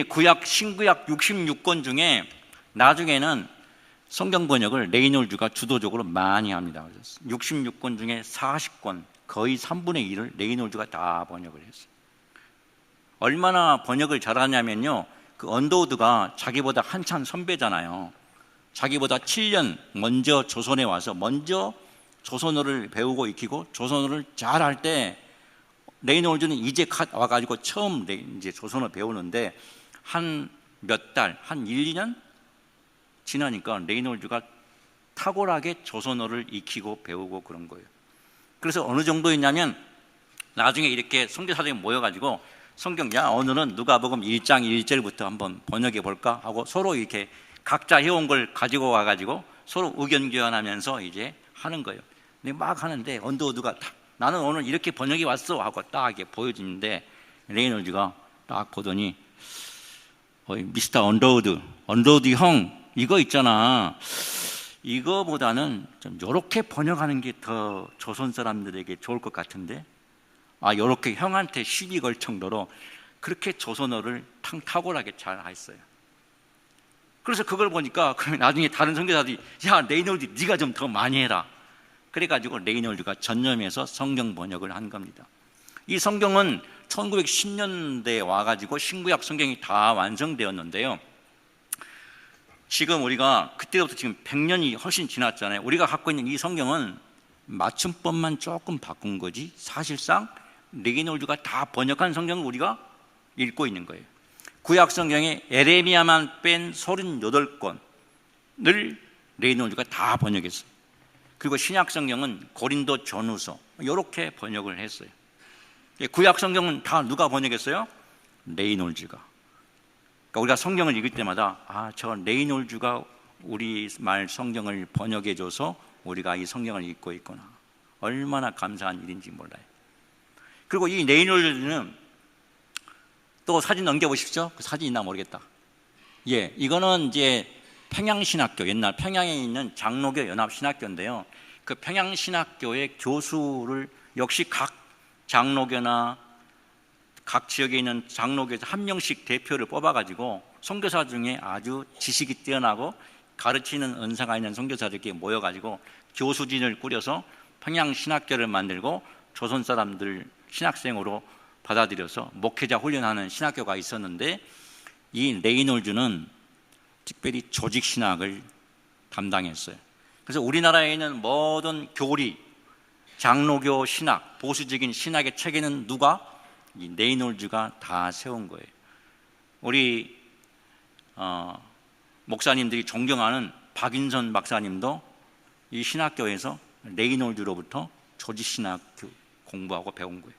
구약, 신구약 66권 중에 나중에는 성경 번역을 레이놀즈가 주도적으로 많이 합니다. 66권 중에 40권, 거의 3분의 1을 레이놀즈가 다 번역을 했어요. 얼마나 번역을 잘하냐면요, 그 언더우드가 자기보다 한참 선배잖아요. 자기보다 7년 먼저 조선에 와서 먼저 조선어를 배우고 익히고 조선어를 잘할 때, 레이놀즈는 이제 와가지고 처음 이제 조선어 배우는데 한 몇 달, 한 1, 2년 지나니까 레이놀즈가 탁월하게 조선어를 익히고 배우고 그런 거예요. 그래서 어느 정도였냐면 나중에 이렇게 선교사들이 모여가지고 성경, 야 오늘은 누가복음 1장 1절부터 한번 번역해 볼까 하고 서로 이렇게 각자 해온 걸 가지고 와가지고 서로 의견 교환하면서 이제 하는 거예요. 근데 막 하는데 언더우드가 나는 오늘 이렇게 번역이 왔어 하고 딱 이렇게 보여주는데, 레이놀즈가 딱 보더니 미스터 언더우드 형, 이거 있잖아, 이거보다는 좀 요렇게 번역하는 게 더 조선 사람들에게 좋을 것 같은데, 요렇게 형한테 시비 걸 정도로 그렇게 조선어를 탁월하게 잘 했어요. 그래서 그걸 보니까 나중에 다른 선교사들이, 야 레이놀즈 네가 좀 더 많이 해라. 그래가지고 레이놀즈가 전념해서 성경 번역을 한 겁니다. 이 성경은 1910년대에 와가지고 신구약 성경이 다 완성되었는데요, 지금 우리가 그때부터 지금 100년이 훨씬 지났잖아요. 우리가 갖고 있는 이 성경은 맞춤법만 조금 바꾼 거지, 사실상 레이놀즈가 다 번역한 성경을 우리가 읽고 있는 거예요. 구약 성경에 에레미야만 뺀 38권을 레이놀즈가 다 번역했어요. 그리고 신약 성경은 고린도 전후서 이렇게 번역을 했어요. 구약 성경은 다 누가 번역했어요? 레이놀즈가. 그러니까 우리가 성경을 읽을 때마다 저 레이놀즈가 우리 말 성경을 번역해줘서 우리가 이 성경을 읽고 있구나, 얼마나 감사한 일인지 몰라요. 그리고 이 레이놀즈는 또 사진 넘겨보십시오. 그 사진 있나 모르겠다. 이거는 이제 평양신학교, 옛날 평양에 있는 장로교 연합신학교인데요, 그 평양신학교의 교수를 역시 각 장로교나 각 지역에 있는 장로교에서 한 명씩 대표를 뽑아가지고 선교사 중에 아주 지식이 뛰어나고 가르치는 은사가 있는 선교사들끼리 모여가지고 교수진을 꾸려서 평양신학교를 만들고 조선 사람들 신학생으로 받아들여서 목회자 훈련하는 신학교가 있었는데, 이 레이놀즈는 특별히 조직신학을 담당했어요. 그래서 우리나라에 있는 모든 교리, 장로교 신학, 보수적인 신학의 체계는 누가? 이 레이놀즈가 다 세운 거예요. 우리 목사님들이 존경하는 박인선 박사님도 이 신학교에서 레이놀즈로부터 조직신학 공부하고 배운 거예요.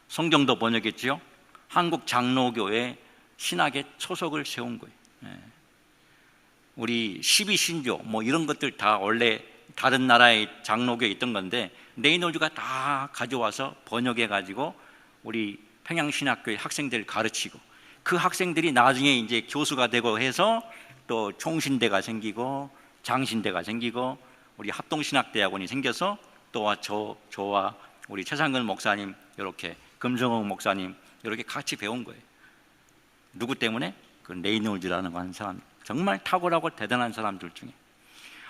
성경도 번역했지요. 한국 장로교의 신학의 초석을 세운 거예요. 우리 12신조 이런 것들 다 원래 다른 나라의 장로교에 있던 건데 레이놀즈가 다 가져와서 번역해 가지고 우리 평양신학교의 학생들을 가르치고, 그 학생들이 나중에 이제 교수가 되고 해서 또 총신대가 생기고 장신대가 생기고 우리 합동신학대학원이 생겨서 또 저와 우리 최상근 목사님, 이렇게 금성옥 목사님 이렇게 같이 배운 거예요. 누구 때문에? 그 레이놀즈라는 한 사람, 정말 탁월하고 대단한 사람들 중에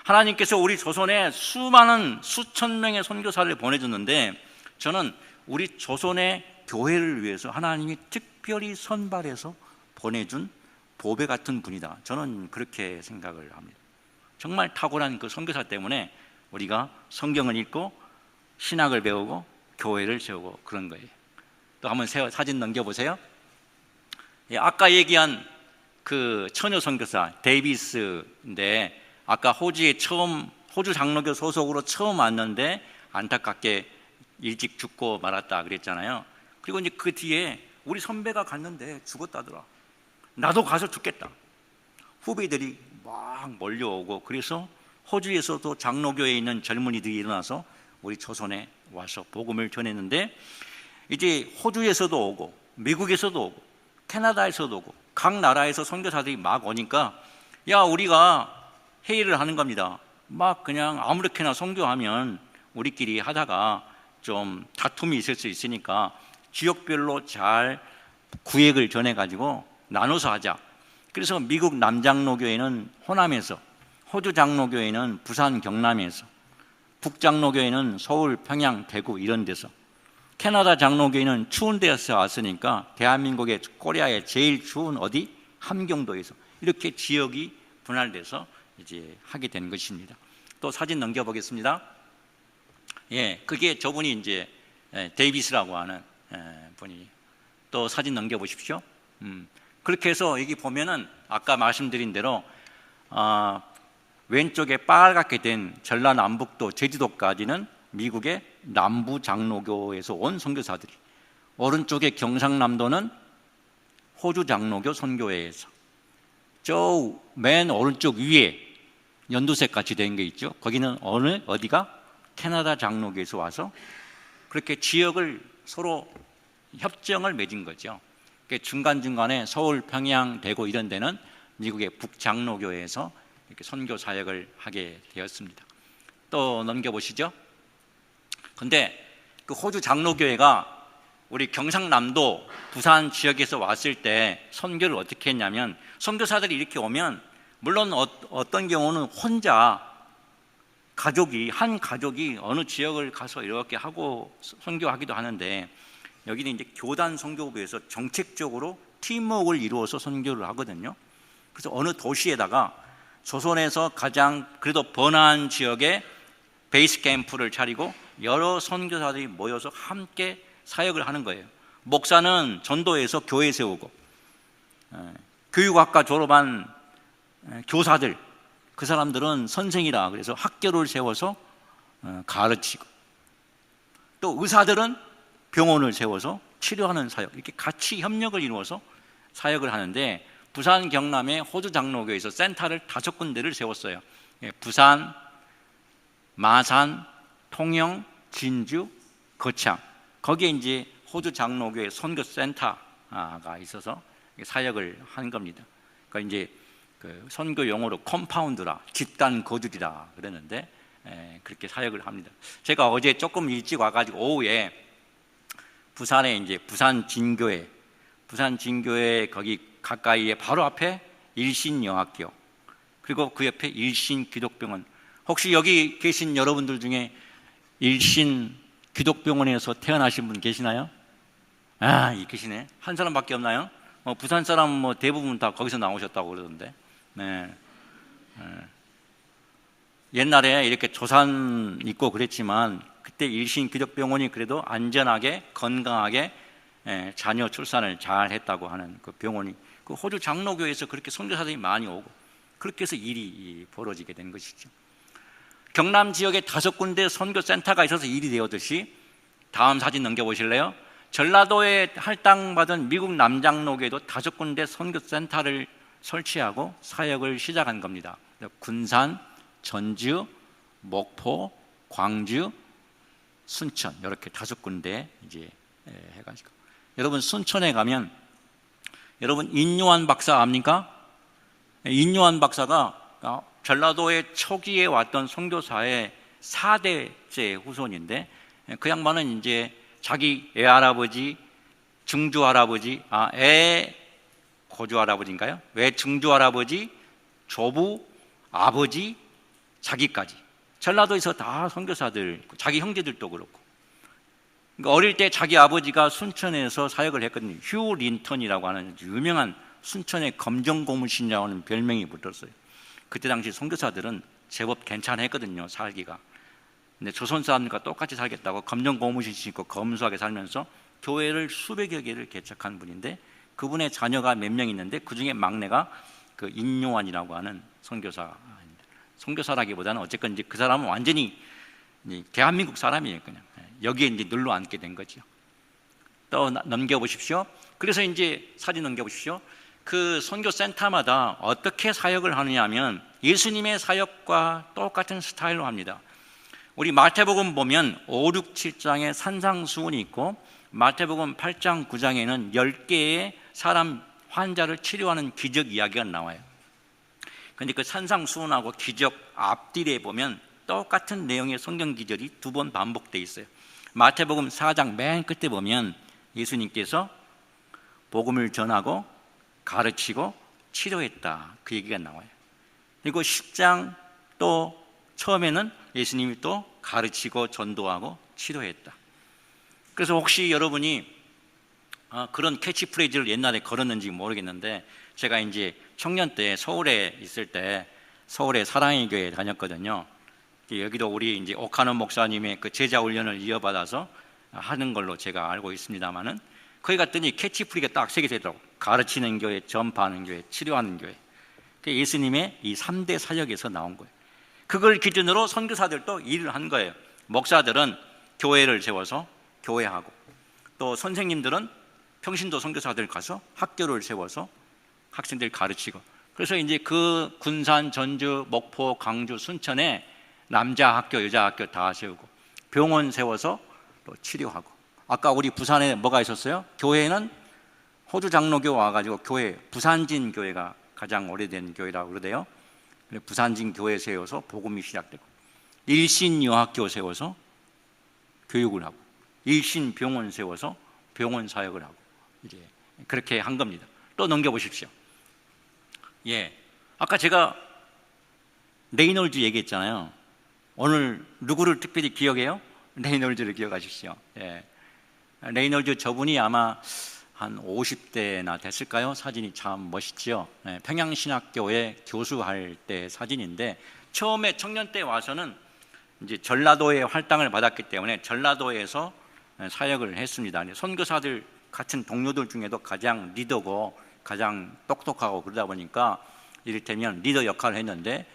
하나님께서 우리 조선에 수천 명의 선교사를 보내줬는데, 저는 우리 조선의 교회를 위해서 하나님이 특별히 선발해서 보내준 보배 같은 분이다, 저는 그렇게 생각을 합니다. 정말 탁월한 그 선교사 때문에 우리가 성경을 읽고 신학을 배우고 교회를 세우고 그런 거예요. 또 한번 사진 넘겨보세요. 아까 얘기한 그 처녀 선교사 데이비스인데, 아까 호주 장로교 소속으로 처음 왔는데 안타깝게 일찍 죽고 말았다 그랬잖아요. 그리고 이제 그 뒤에 우리 선배가 갔는데 죽었다더라. 나도 가서 죽겠다. 후배들이 막 몰려오고, 그래서 호주에서도 장로교에 있는 젊은이들이 일어나서 우리 조선에 와서 복음을 전했는데, 이제 호주에서도 오고 미국에서도 오고 캐나다에서도 오고 각 나라에서 선교사들이 막 오니까, 야, 우리가 회의를 하는 겁니다. 막 그냥 아무렇게나 선교하면 우리끼리 하다가 좀 다툼이 있을 수 있으니까 지역별로 잘 구획을 전해가지고 나눠서 하자. 그래서 미국 남장로교회는 호남에서, 호주 장로교회는 부산 경남에서, 북장로교회는 서울 평양 대구 이런 데서, 캐나다 장로교회는 추운 데서 왔으니까 대한민국의 코리아의 제일 추운 어디? 함경도에서, 이렇게 지역이 분할돼서 이제 하게 된 것입니다. 또 사진 넘겨보겠습니다. 예, 그게 저분이 이제 데이비스라고 하는 분이. 또 사진 넘겨보십시오. 그렇게 해서 여기 보면은 아까 말씀드린 대로 왼쪽에 빨갛게 된 전라남북도 제주도까지는 미국의 남부 장로교에서 온 선교사들이, 오른쪽에 경상남도는 호주 장로교 선교회에서, 저 맨 오른쪽 위에 연두색 같이 된 게 있죠. 거기는 어디가? 캐나다 장로교에서 와서 그렇게 지역을 서로 협정을 맺은 거죠. 중간중간에 서울, 평양, 대구 이런 데는 미국의 북장로교회에서 이렇게 선교 사역을 하게 되었습니다. 또 넘겨보시죠. 근데 그 호주 장로교회가 우리 경상남도 부산 지역에서 왔을 때 선교를 어떻게 했냐면, 선교사들이 이렇게 오면 물론 어떤 경우는 혼자 한 가족이 어느 지역을 가서 이렇게 하고 선교하기도 하는데, 여기는 이제 교단 선교부에서 정책적으로 팀워크를 이루어서 선교를 하거든요. 그래서 어느 도시에다가 조선에서 가장 그래도 번화한 지역에 베이스 캠프를 차리고 여러 선교사들이 모여서 함께 사역을 하는 거예요. 목사는 전도해서 교회 세우고, 교육학과 졸업한 교사들, 그 사람들은 선생이라 그래서 학교를 세워서 가르치고, 또 의사들은 병원을 세워서 치료하는 사역, 이렇게 같이 협력을 이루어서 사역을 하는데, 부산 경남의 호주 장로교에서 센터를 5군데를 세웠어요. 부산, 마산, 통영, 진주, 거창, 거기에 이제 호주 장로교회 선교센터가 있어서 사역을 한 겁니다. 그러니까 이제 그 선교 용어로 컴파운드라, 집단 거주리라 그러는데, 그렇게 사역을 합니다. 제가 어제 조금 일찍 와가지고 오후에 부산에 이제 부산 진교회 거기 가까이에 바로 앞에 일신여학교, 그리고 그 옆에 일신기독병원. 혹시 여기 계신 여러분들 중에 일신기독병원에서 태어나신 분 계시나요? 계시네. 한 사람밖에 없나요? 부산 사람 대부분 다 거기서 나오셨다고 그러던데. 네. 옛날에 이렇게 조산 있고 그랬지만, 그때 일신기독병원이 그래도 안전하게 건강하게 자녀 출산을 잘 했다고 하는 그 병원이, 그 호주 장로교에서 그렇게 선교사들이 많이 오고, 그렇게 해서 일이 벌어지게 된 것이죠. 경남 지역에 5군데 선교센터가 있어서 일이 되었듯이, 다음 사진 넘겨보실래요? 전라도에 할당받은 미국 남장로교에도 5군데 선교센터를 설치하고 사역을 시작한 겁니다. 군산, 전주, 목포, 광주, 순천, 이렇게 5군데 이제 해가지고, 여러분 순천에 가면, 여러분 인요한 박사 압니까? 인요한 박사가 전라도의 초기에 왔던 선교사의 4대째 후손인데, 그 양반은 이제 자기 애할아버지, 증조할아버지, 고조할아버지인가요? 증조할아버지, 조부, 아버지, 자기까지 전라도에서 다 선교사들, 자기 형제들도 그렇고. 그러니까 어릴 때 자기 아버지가 순천에서 사역을 했거든요. 휴 린턴이라고 하는 유명한 순천의 검정고무신이라고 하는 별명이 붙었어요. 그때 당시 선교사들은 제법 괜찮았거든요, 살기가. 근데 조선 사람들과 똑같이 살겠다고 검정고무신 신고 검소하게 살면서 교회를 수백여 개를 개척한 분인데, 그분의 자녀가 몇 명 있는데 그 중에 막내가 그 인요한이라고 하는 선교사입니다. 선교사라기보다는 어쨌건 이제 그 사람은 완전히 대한민국 사람이에요. 그냥 여기에 이제 눌러 앉게 된 거죠. 또 넘겨보십시오. 그래서 이제 사진 넘겨보십시오. 그 선교센터마다 어떻게 사역을 하느냐 하면 예수님의 사역과 똑같은 스타일로 합니다. 우리 마태복음 보면 5, 6, 7장에 산상수훈이 있고 마태복음 8장, 9장에는 10개의 사람 환자를 치료하는 기적 이야기가 나와요. 그런데 그 산상수훈하고 기적 앞뒤에 보면 똑같은 내용의 성경 기절이 2번 반복되어 있어요. 마태복음 4장 맨 끝에 보면 예수님께서 복음을 전하고 가르치고 치료했다, 그 얘기가 나와요. 그리고 10장 또 처음에는 예수님이 또 가르치고 전도하고 치료했다. 그래서 혹시 여러분이 그런 캐치프레이즈를 옛날에 걸었는지 모르겠는데, 제가 이제 청년 때 서울에 있을 때 서울의 사랑의 교회에 다녔거든요. 여기도 우리 이제 오카노 목사님의 그 제자 훈련을 이어받아서 하는 걸로 제가 알고 있습니다만은, 거기 갔더니 캐치프레이즈가 딱 3개 되더라고. 가르치는 교회, 전파하는 교회, 치료하는 교회. 예수님의 이 3대 사역에서 나온 거예요. 그걸 기준으로 선교사들도 일을 한 거예요. 목사들은 교회를 세워서 교회하고, 또 선생님들은 평신도 선교사들 가서 학교를 세워서 학생들 가르치고, 그래서 이제 그 군산, 전주, 목포, 강주, 순천에 남자 학교, 여자 학교 다 세우고, 병원 세워서 또 치료하고. 아까 우리 부산에 뭐가 있었어요? 교회는 호주 장로교 와가지고 교회, 부산진 교회가 가장 오래된 교회라고 그러대요. 부산진 교회 세워서 복음이 시작되고, 일신여학교 세워서 교육을 하고, 일신병원 세워서 병원 사역을 하고, 이제 그렇게 한 겁니다. 또 넘겨보십시오. 아까 제가 레이놀즈 얘기했잖아요. 오늘 누구를 특별히 기억해요? 레이놀즈를 기억하십시오. 레이놀즈 저분이 아마 한 50대나 됐을까요? 사진이 참 멋있죠. 평양신학교에 교수할 때 사진인데, 처음에 청년 때 와서는 이제 전라도의 활당을 받았기 때문에 전라도에서 사역을 했습니다. 선교사들 같은 동료들 중에도 가장 리더고 가장 똑똑하고 그러다 보니까 이를테면 리더 역할을 했는데,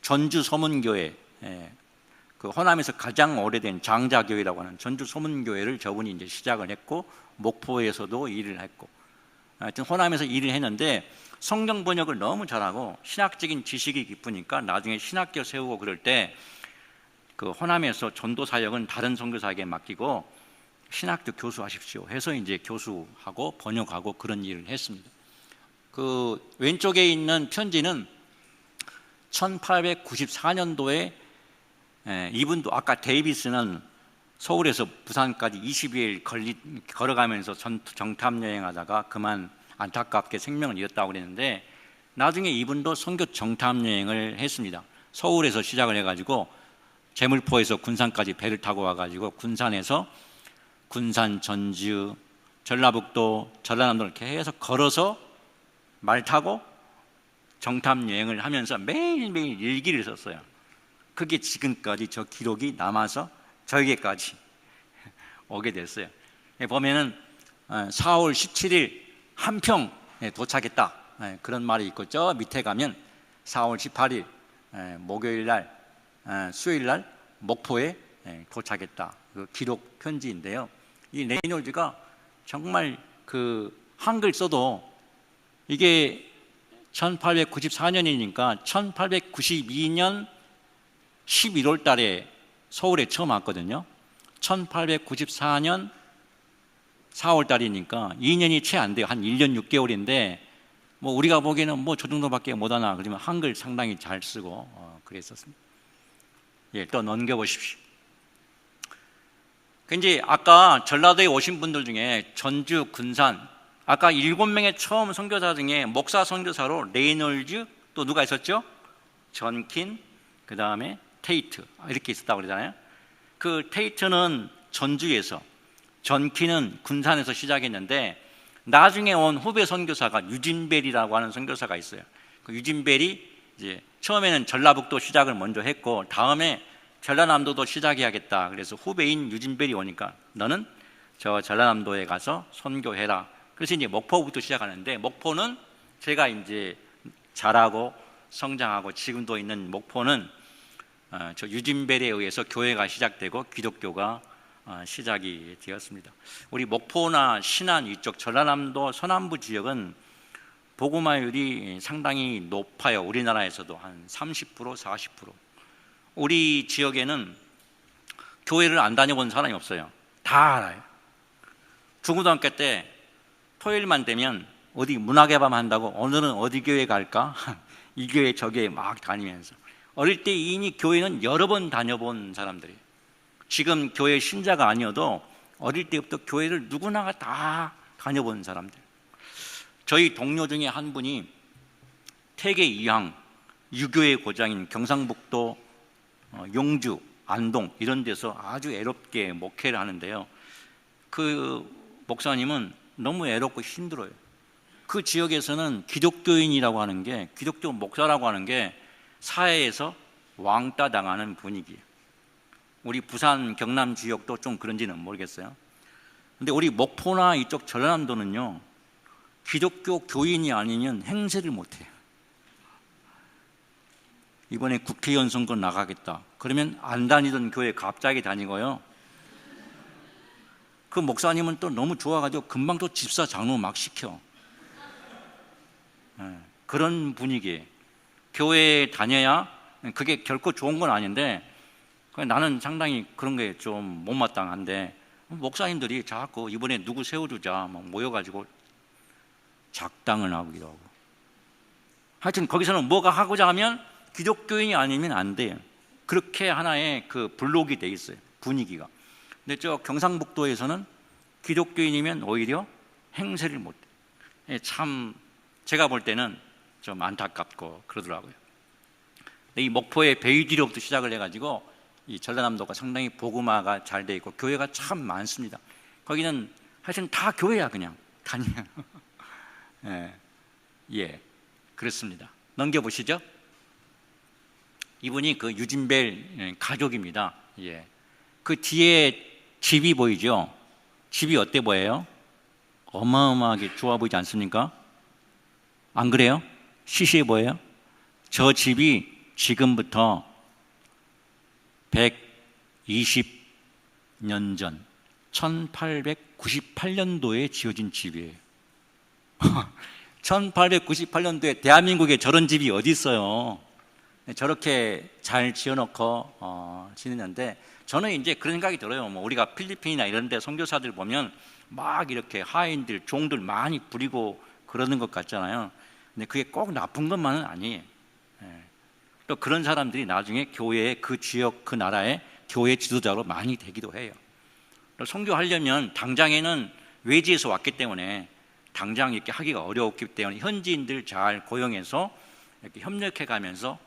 전주 서문교회, 그 호남에서 가장 오래된 장자교회라고 하는 전주 서문교회를 저분이 이제 시작을 했고, 목포에서도 일을 했고, 하여튼 호남에서 일을 했는데 성경 번역을 너무 잘하고 신학적인 지식이 깊으니까 나중에 신학교 세우고 그럴 때 그 호남에서 전도 사역은 다른 선교사에게 맡기고 신학교 교수하십시오 해서 이제 교수하고 번역하고 그런 일을 했습니다. 그 왼쪽에 있는 편지는 1894년도에 이분도 아까 데이비스는 서울에서 부산까지 20일 걸어가면서 정탐 여행하다가 그만 안타깝게 생명을 잃었다고 그랬는데, 나중에 이분도 선교 정탐 여행을 했습니다. 서울에서 시작을 해가지고 제물포에서 군산까지 배를 타고 와가지고 군산에서 군산, 전주, 전라북도, 전라남도를 계속 걸어서 말 타고 정탐 여행을 하면서 매일매일 일기를 썼어요. 그게 지금까지 저 기록이 남아서 저에게까지 오게 됐어요. 보면은 4월 17일 한평에 도착했다, 그런 말이 있고, 저 밑에 가면 4월 18일 목요일 날, 수요일 날 목포에 도착했다, 그 기록 편지인데요. 이 레이놀즈가 정말 그 한글 써도 이게 1894년이니까 1892년 11월 달에 서울에 처음 왔거든요. 1894년 4월 달이니까 2년이 채 안 돼요. 한 1년 6개월인데 뭐 우리가 보기에는 뭐 저 정도밖에 못하나, 그러면 한글 상당히 잘 쓰고 그랬었습니다. 또 넘겨보십시오. 이제 아까 전라도에 오신 분들 중에 전주, 군산, 아까 7명의 처음 선교사 중에 목사 선교사로 레이놀즈, 또 누가 있었죠? 전킨, 그 다음에 테이트, 이렇게 있었다고 그러잖아요. 그 테이트는 전주에서, 전킨은 군산에서 시작했는데, 나중에 온 후배 선교사가 유진벨이라고 하는 선교사가 있어요. 그 유진벨이 이제 처음에는 전라북도 시작을 먼저 했고, 다음에 전라남도도 시작해야겠다. 그래서 후배인 유진벨이 오니까 너는 저 전라남도에 가서 선교해라. 그래서 이제 목포부터 시작하는데, 목포는 제가 이제 잘하고 성장하고 지금도 있는 목포는 저 유진벨에 의해서 교회가 시작되고 기독교가 시작이 되었습니다. 우리 목포나 신안 이쪽 전라남도 서남부 지역은 복음화율이 상당히 높아요. 우리나라에서도 한 30%, 40%. 우리 지역에는 교회를 안 다녀본 사람이 없어요. 다 알아요. 중고등학교 때 토요일만 되면 어디 문화개방 한다고 오늘은 어디 교회 갈까? 이 교회 저 교회 막 다니면서 어릴 때 이미 교회는 여러 번 다녀본 사람들이에요. 지금 교회 신자가 아니어도 어릴 때부터 교회를 누구나가 다 다녀본 사람들. 저희 동료 중에 한 분이 태계 이항 유교의 고장인 경상북도 용주, 안동 이런 데서 아주 애롭게 목회를 하는데요. 그 목사님은 너무 애롭고 힘들어요. 그 지역에서는 기독교인이라고 하는 게, 기독교 목사라고 하는 게 사회에서 왕따 당하는 분위기예요. 우리 부산 경남 지역도 좀 그런지는 모르겠어요. 근데 우리 목포나 이쪽 전라남도는요, 기독교 교인이 아니면 행세를 못해요. 이번에 국회의원 선거 나가겠다 그러면 안 다니던 교회 갑자기 다니고요, 그 목사님은 또 너무 좋아가지고 금방 또 집사 장로 막 시켜. 그런 분위기에 교회에 다녀야 그게 결코 좋은 건 아닌데, 나는 상당히 그런 게 좀 못마땅한데 목사님들이 자꾸 이번에 누구 세워주자 막 모여가지고 작당을 하기도 하고, 하여튼 거기서는 뭐가 하고자 하면 기독교인이 아니면 안 돼요. 그렇게 하나의 그 블록이 돼 있어요, 분위기가. 근데 저 경상북도에서는 기독교인이면 오히려 행세를 못 해요. 참 제가 볼 때는 좀 안타깝고 그러더라고요. 이 목포의 베이지로부터 시작을 해가지고 이 전라남도가 상당히 복음화가 잘 돼 있고 교회가 참 많습니다. 거기는 하여튼 다 교회야 그냥 다니면. 예, 그렇습니다. 넘겨보시죠. 이분이 그 유진벨 가족입니다. 예, 그 뒤에 집이 보이죠? 집이 어때 보여요? 어마어마하게 좋아 보이지 않습니까? 안 그래요? 시시해 보여요? 저 집이 지금부터 120년 전 1898년도에 지어진 집이에요. 1898년도에 대한민국에 저런 집이 어디 있어요? 저렇게 잘 지어놓고 지냈는데, 저는 이제 그런 생각이 들어요. 뭐 우리가 필리핀이나 이런 데 선교사들 보면 막 이렇게 하인들, 종들 많이 부리고 그러는 것 같잖아요. 근데 그게 꼭 나쁜 것만은 아니에요. 또 그런 사람들이 나중에 교회의 그 지역, 그 나라의 교회 지도자로 많이 되기도 해요. 선교하려면 당장에는 외지에서 왔기 때문에 당장 이렇게 하기가 어려웠기 때문에 현지인들 잘 고용해서 이렇게 협력해 가면서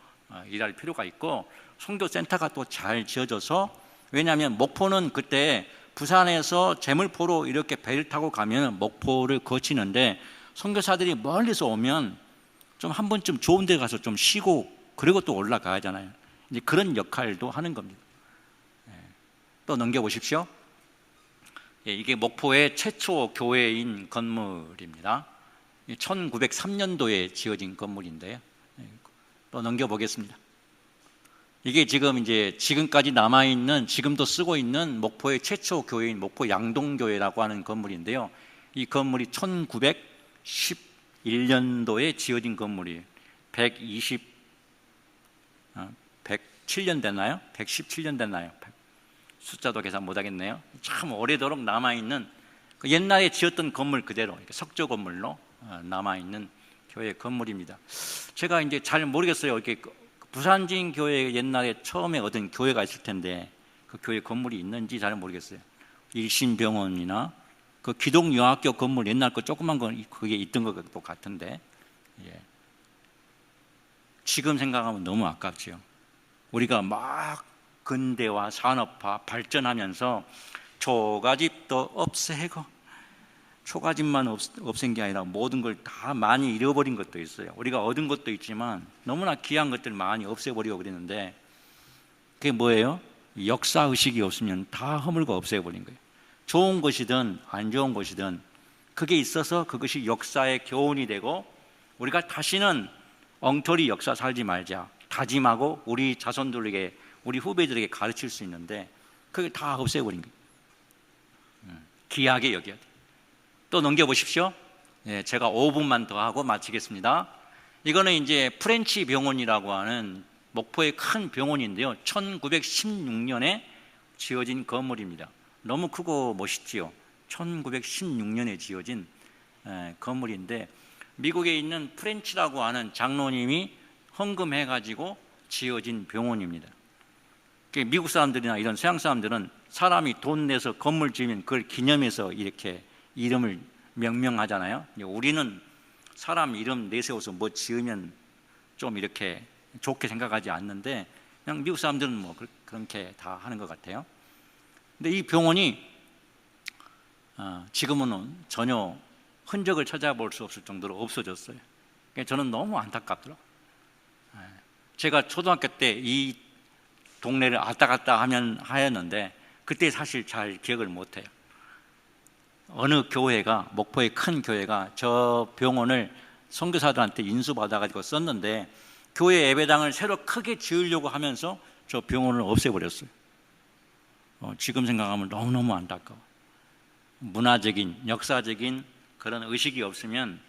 일할 필요가 있고, 선교센터가 또 잘 지어져서, 왜냐하면 목포는 그때 부산에서 제물포로 이렇게 배를 타고 가면 목포를 거치는데 선교사들이 멀리서 오면 좀 한 번쯤 좋은 데 가서 좀 쉬고 그리고 또 올라가야 하잖아요. 이제 그런 역할도 하는 겁니다. 또 넘겨보십시오. 이게 목포의 최초 교회인 건물입니다. 1903년도에 지어진 건물인데요. 또 넘겨보겠습니다. 이게 지금 이제 지금까지 남아있는, 지금도 쓰고 있는 목포의 최초 교회인 목포 양동교회라고 하는 건물인데요. 이 건물이 1911년도에 지어진 건물이에요. 107년 됐나요? 117년 됐나요? 숫자도 계산 못하겠네요. 참 오래도록 남아있는, 옛날에 지었던 건물 그대로 석조 건물로 남아있는 교회 건물입니다. 제가 이제 잘 모르겠어요. 이렇게 부산진 교회 옛날에 처음에 얻은 교회가 있을 텐데 그 교회 건물이 있는지 잘 모르겠어요. 일신병원이나 그 기독여학교 건물 옛날 거 조그만 거 그게 있던 것도 같은데, 지금 생각하면 너무 아깝죠. 우리가 막 근대화, 산업화 발전하면서 초가집도 없애고, 초가집만 없앤 게 아니라 모든 걸 다 많이 잃어버린 것도 있어요. 우리가 얻은 것도 있지만 너무나 귀한 것들 많이 없애버리고 그랬는데, 그게 뭐예요? 역사의식이 없으면 다 허물고 없애버린 거예요. 좋은 것이든 안 좋은 것이든 그게 있어서 그것이 역사의 교훈이 되고, 우리가 다시는 엉터리 역사 살지 말자 다짐하고 우리 자손들에게, 우리 후배들에게 가르칠 수 있는데 그걸 다 없애버린 거예요. 귀하게 여겨야 돼요. 또 넘겨보십시오. 예, 제가 5분만 더 하고 마치겠습니다. 이거는 이제 프렌치 병원이라고 하는 목포의 큰 병원인데요, 1916년에 지어진 건물입니다. 너무 크고 멋있지요. 1916년에 지어진 건물인데, 미국에 있는 프렌치라고 하는 장로님이 헌금해가지고 지어진 병원입니다. 미국 사람들이나 이런 서양 사람들은 사람이 돈 내서 건물 지으면 그걸 기념해서 이렇게 이름을 명명하잖아요. 우리는 사람 이름 내세워서 뭐 지으면 좀 이렇게 좋게 생각하지 않는데, 그냥 미국 사람들은 뭐 그렇게 다 하는 것 같아요. 근데 이 병원이 지금은 전혀 흔적을 찾아볼 수 없을 정도로 없어졌어요. 저는 너무 안타깝더라고요. 제가 초등학교 때 이 동네를 왔다 갔다 하였는데 그때 사실 잘 기억을 못해요. 어느 교회가, 목포의 큰 교회가 저 병원을 선교사들한테 인수받아가지고 썼는데, 교회 예배당을 새로 크게 지으려고 하면서 저 병원을 없애버렸어요. 지금 생각하면 너무너무 안타까워. 문화적인, 역사적인 그런 의식이 없으면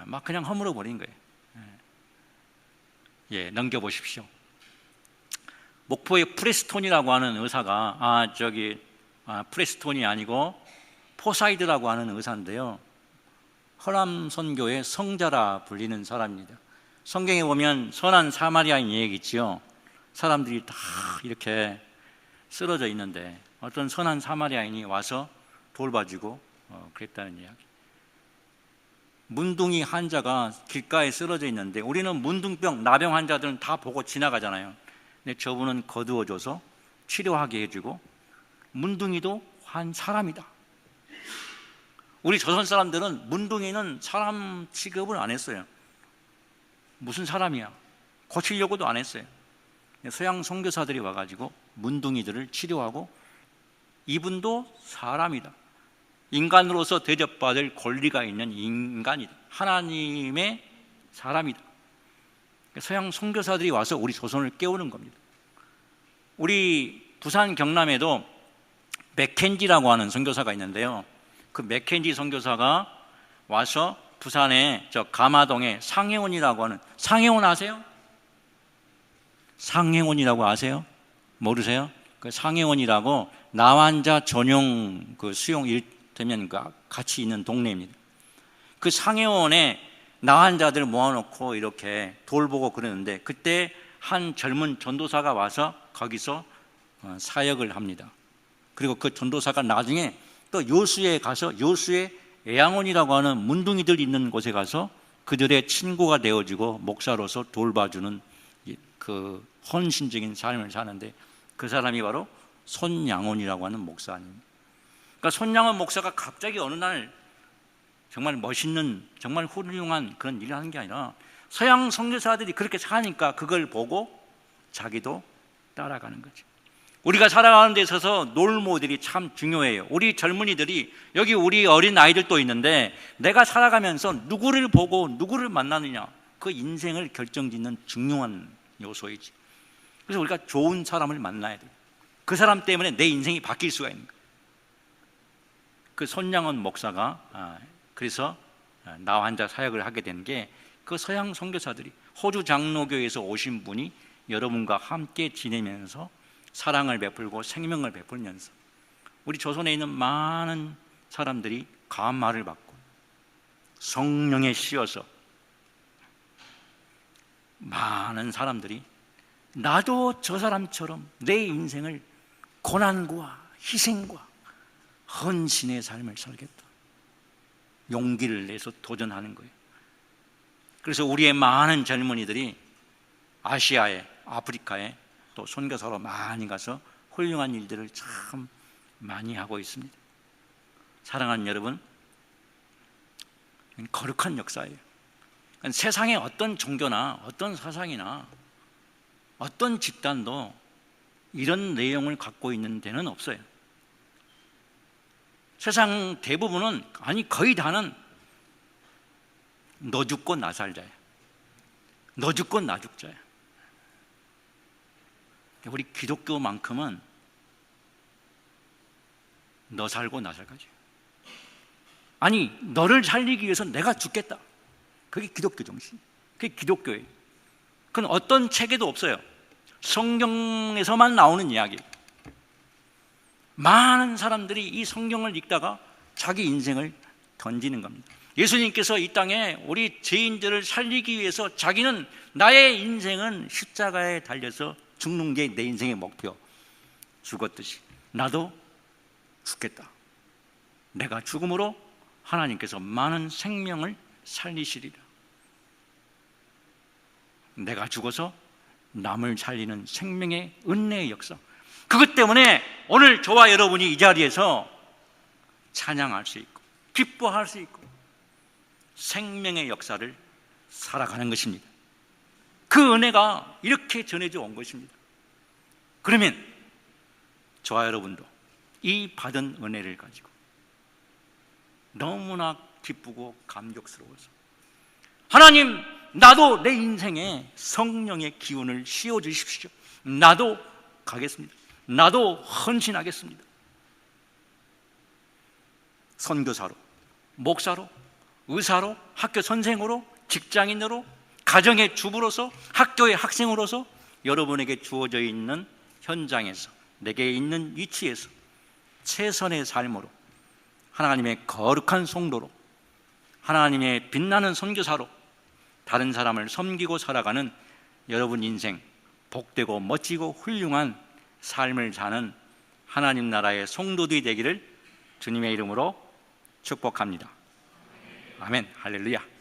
막 그냥 허물어버린 거예요. 예, 넘겨보십시오. 목포의 프레스톤이라고 하는 의사가 프레스톤이 아니고 포사이드라고 하는 의사인데요, 허람 선교의 성자라 불리는 사람입니다. 성경에 보면 선한 사마리아인 얘기 있지요. 사람들이 다 이렇게 쓰러져 있는데 어떤 선한 사마리아인이 와서 돌봐주고 그랬다는 이야기. 문둥이 환자가 길가에 쓰러져 있는데 우리는 문둥병, 나병 환자들은 다 보고 지나가잖아요. 근데 저분은 거두어줘서 치료하게 해주고, 문둥이도 한 사람이다. 우리 조선 사람들은 문둥이는 사람 취급을 안 했어요. 무슨 사람이야? 고치려고도 안 했어요. 서양 선교사들이 와가지고 문둥이들을 치료하고, 이분도 사람이다. 인간으로서 대접받을 권리가 있는 인간이다. 하나님의 사람이다. 서양 선교사들이 와서 우리 조선을 깨우는 겁니다. 우리 부산 경남에도 맥켄지라고 하는 선교사가 있는데요, 그 맥켄지 선교사가 와서 부산에 저 가마동에 상해원이라고 하는, 상해원 아세요? 상해원이라고 아세요? 모르세요? 그 상해원이라고 나환자 전용 그 수용 일되면 같이 있는 동네입니다. 그 상해원에 나환자들 모아놓고 이렇게 돌보고 그러는데, 그때 한 젊은 전도사가 와서 거기서 사역을 합니다. 그리고 그 전도사가 나중에 또 요수에 가서, 요수의 애양원이라고 하는 문둥이들 있는 곳에 가서 그들의 친구가 되어지고 목사로서 돌봐주는 그 헌신적인 삶을 사는데, 그 사람이 바로 손양원이라고 하는 목사입니다. 그러니까 손양원 목사가 갑자기 어느 날 정말 멋있는, 정말 훌륭한 그런 일을 하는 게 아니라, 서양 선교사들이 그렇게 사니까 그걸 보고 자기도 따라가는 거죠. 우리가 살아가는 데 있어서 롤모델이 참 중요해요. 우리 젊은이들이, 여기 우리 어린 아이들도 있는데, 내가 살아가면서 누구를 보고 누구를 만나느냐, 그 인생을 결정짓는 중요한 요소이지. 그래서 우리가 좋은 사람을 만나야 돼요. 그 사람 때문에 내 인생이 바뀔 수가 있는 거예요. 그 손양원 목사가 그래서 나 환자 사역을 하게 된 게, 그 서양 선교사들이, 호주 장로교에서 오신 분이 여러분과 함께 지내면서 사랑을 베풀고 생명을 베풀면서 우리 조선에 있는 많은 사람들이 감화를 받고 성령에 씌어서 많은 사람들이 나도 저 사람처럼 내 인생을 고난과 희생과 헌신의 삶을 살겠다, 용기를 내서 도전하는 거예요. 그래서 우리의 많은 젊은이들이 아시아에, 아프리카에 또 선교사로 많이 가서 훌륭한 일들을 참 많이 하고 있습니다. 사랑하는 여러분, 거룩한 역사예요. 세상에 어떤 종교나 어떤 사상이나 어떤 집단도 이런 내용을 갖고 있는 데는 없어요. 세상 대부분은, 아니 거의 다는 너 죽고 나 살자예요. 너 죽고 나 죽자야. 우리 기독교만큼은 너 살고 나 살까지. 아니, 너를 살리기 위해서 내가 죽겠다. 그게 기독교 정신. 그게 기독교예요. 그건 어떤 책에도 없어요. 성경에서만 나오는 이야기. 많은 사람들이 이 성경을 읽다가 자기 인생을 던지는 겁니다. 예수님께서 이 땅에 우리 죄인들을 살리기 위해서 자기는 나의 인생은 십자가에 달려서 죽는 게 내 인생의 목표. 죽었듯이 나도 죽겠다. 내가 죽음으로 하나님께서 많은 생명을 살리시리라. 내가 죽어서 남을 살리는 생명의 은혜의 역사. 그것 때문에 오늘 저와 여러분이 이 자리에서 찬양할 수 있고 기뻐할 수 있고 생명의 역사를 살아가는 것입니다. 그 은혜가 이렇게 전해져 온 것입니다. 그러면 저와 여러분도 이 받은 은혜를 가지고 너무나 기쁘고 감격스러워서 하나님, 나도 내 인생에 성령의 기운을 씌워 주십시오. 나도 가겠습니다. 나도 헌신하겠습니다. 선교사로, 목사로, 의사로, 학교 선생으로, 직장인으로, 가정의 주부로서, 학교의 학생으로서 여러분에게 주어져 있는 현장에서, 내게 있는 위치에서 최선의 삶으로, 하나님의 거룩한 성도로, 하나님의 빛나는 선교사로 다른 사람을 섬기고 살아가는 여러분 인생 복되고 멋지고 훌륭한 삶을 사는 하나님 나라의 성도들이 되기를 주님의 이름으로 축복합니다. 아멘. 할렐루야.